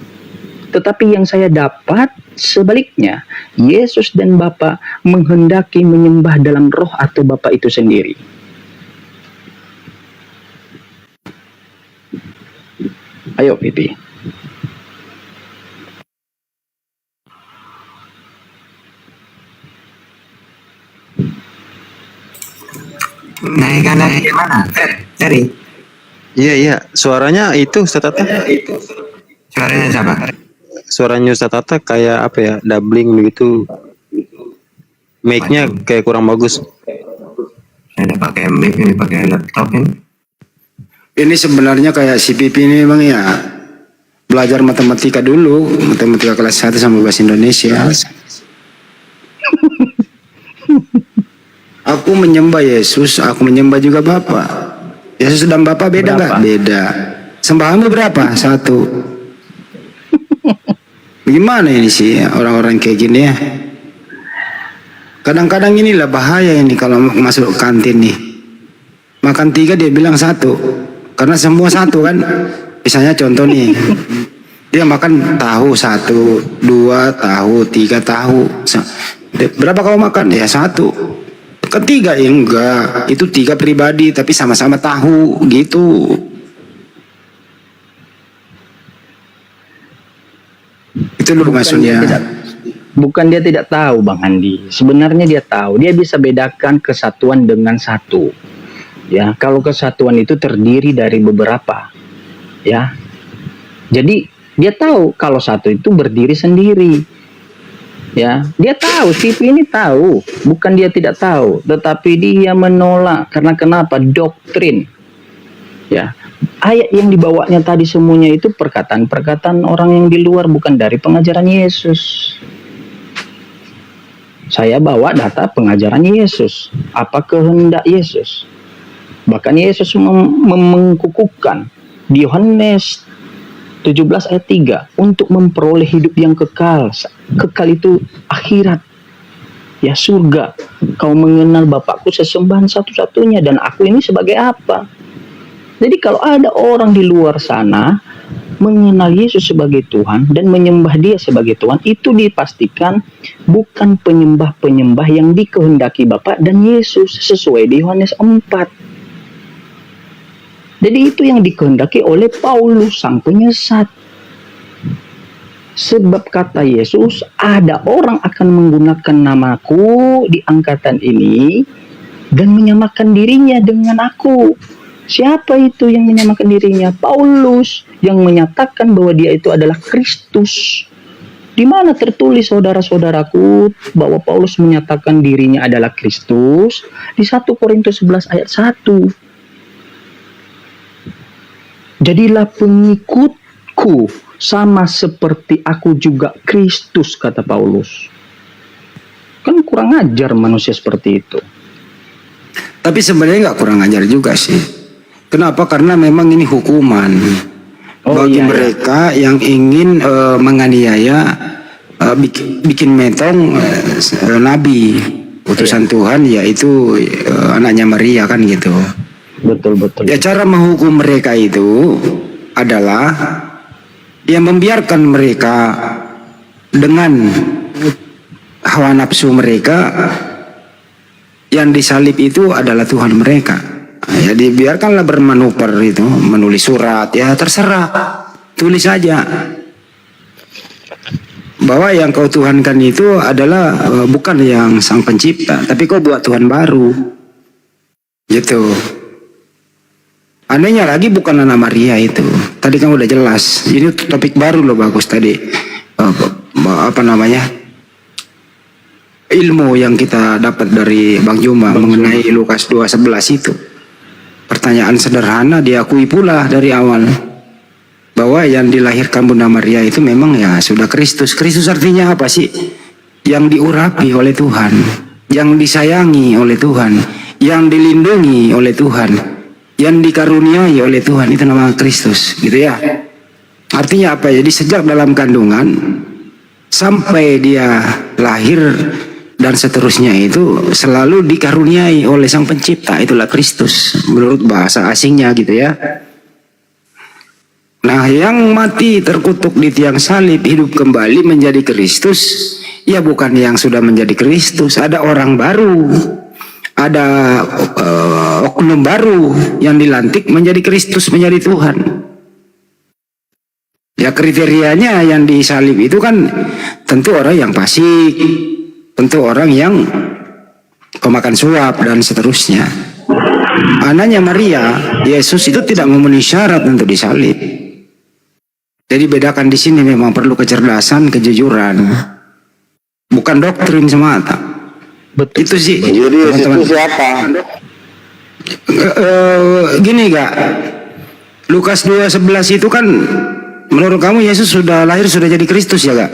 Tetapi yang saya dapat sebaliknya, Yesus dan Bapa menghendaki menyembah dalam roh atau Bapa itu sendiri. Ayo Pipi. Naik kanan gimana? Cari. Iya, suaranya itu Ustaz Tata. Suaranya siapa? Suaranya Ustaz Tata kayak apa ya, doubling begitu. Mic-nya kayak kurang bagus. Saya pakai mic ini, pakai laptop ini. Ini sebenarnya kayak si Pipi ini memang ya belajar matematika dulu, matematika kelas 1 sama bahasa Indonesia. Aku menyembah Yesus, aku menyembah juga Bapa. Yesus dan Bapa beda nggak? Beda. Sembahanmu berapa? 1. Gimana ini sih orang-orang kayak gini ya? Kadang-kadang inilah bahaya ini kalau masuk kantin nih. Makan 3 dia bilang 1. Karena semua 1 kan. Misalnya contoh nih. Dia makan tahu 1, 2 tahu, 3 tahu. Berapa kau makan? Ya 1. Ketiga ya enggak. Itu 3 pribadi tapi sama-sama tahu gitu. Itu loh maksudnya. Bukan dia tidak tahu Bang Andi. Sebenarnya dia tahu. Dia bisa bedakan kesatuan dengan satu. Ya, kalau kesatuan itu terdiri dari beberapa. Ya. Jadi dia tahu kalau satu itu berdiri sendiri. Ya, dia tahu, Pipi ini tahu, bukan dia tidak tahu, tetapi dia menolak karena kenapa? Doktrin. Ya. Ayat yang dibawanya tadi semuanya itu perkataan-perkataan orang yang di luar, bukan dari pengajaran Yesus. Saya bawa data pengajaran Yesus, apa kehendak Yesus. Bahkan Yesus mengkukuhkan di Yohanes 17 ayat 3 untuk memperoleh hidup yang kekal. Kekal itu akhirat. Ya surga. Kau mengenal Bapakku sesembahan satu-satunya dan aku ini sebagai apa? Jadi kalau ada orang di luar sana mengenal Yesus sebagai Tuhan dan menyembah dia sebagai Tuhan, itu dipastikan bukan penyembah-penyembah yang dikehendaki Bapa dan Yesus sesuai di Yohanes 4. Jadi itu yang dikehendaki oleh Paulus sang penyesat. Sebab kata Yesus, ada orang akan menggunakan namaku di angkatan ini dan menyamakan dirinya dengan aku. Siapa itu yang menyamakan dirinya? Paulus, yang menyatakan bahwa dia itu adalah Kristus. Di mana tertulis saudara-saudaraku bahwa Paulus menyatakan dirinya adalah Kristus? Di 1 Korintus 11 ayat 1. Jadilah pengikutku sama seperti aku juga Kristus, kata Paulus. Kan kurang ajar manusia seperti itu. Tapi sebenarnya nggak kurang ajar juga sih. Kenapa? Karena memang ini hukuman bagi mereka yang ingin menganiaya, bikin metong nabi, utusan Tuhan, yaitu anaknya Maria kan gitu. Betul. Ya cara menghukum mereka itu adalah yang membiarkan mereka dengan hawa nafsu mereka, yang disalib itu adalah Tuhan mereka. Ya dibiarkanlah bermanuver itu, menulis surat, ya terserah, tulis saja bahwa yang kau tuhankan itu adalah bukan yang sang pencipta, tapi kau buat Tuhan baru gitu. Anehnya lagi bukan Nana Maria itu. Tadi kan udah jelas. Ini topik baru loh, bagus tadi. Apa namanya? Ilmu yang kita dapat dari Bang Juma mengenai Lukas 2:11 itu. Pertanyaan sederhana diakui pula dari awal. Bahwa yang dilahirkan Bunda Maria itu memang ya sudah Kristus. Kristus artinya apa sih? Yang diurapi oleh Tuhan. Yang disayangi oleh Tuhan. Yang dilindungi oleh Tuhan. Yang dikaruniai oleh Tuhan, itu nama Kristus, gitu ya. Artinya apa? Jadi sejak dalam kandungan sampai dia lahir dan seterusnya itu selalu dikaruniai oleh sang pencipta, itulah Kristus menurut bahasa asingnya gitu ya. Nah, yang mati terkutuk di tiang salib hidup kembali menjadi Kristus, ya bukan yang sudah menjadi Kristus, ada orang baru. Ada oknum baru yang dilantik menjadi Kristus, menjadi Tuhan. Ya kriterianya yang disalib itu kan tentu orang yang fasik, tentu orang yang pemakan suap dan seterusnya. Anaknya Maria, Yesus itu tidak memenuhi syarat untuk disalib. Jadi bedakan di sini memang perlu kecerdasan, kejujuran, bukan doktrin semata. Betul. Itu sih. Jadi Yesus teman-teman. itu siapa? Gini gak, Lukas 2:11 itu kan menurut kamu Yesus sudah lahir sudah jadi Kristus ya gak?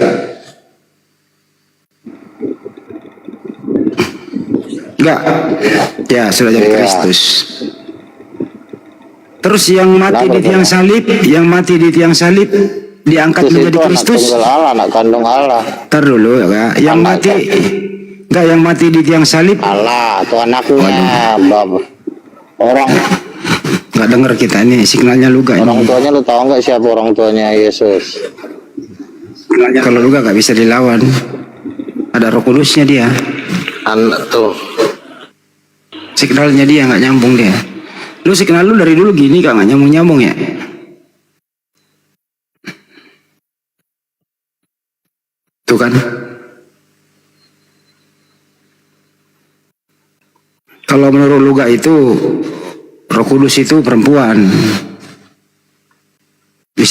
Enggak. Ya, sudah jadi Iya. Kristus. Terus yang mati di tiang salib, diangkat Kristus menjadi itu anak Kristus. tunggal Allah, anak kandung Allah. Ntar dulu ya Kak. Yang Anak mati enggak, yang mati di tiang salib Allah atau anaknya, Bab. Orang enggak denger kita ini signalnya Luga orang ini. tuanya lu tahu nggak siapa orang tuanya Yesus? Kalau Luga enggak bisa dilawan. Ada Roh Kudusnya dia. Anak tuh. Signalnya dia nggak nyambung dia. Lu signal lu dari dulu gini Kak, nggak nyambung ya? Tuh kan. Kalau menurut Luga itu Roh Kudus itu perempuan.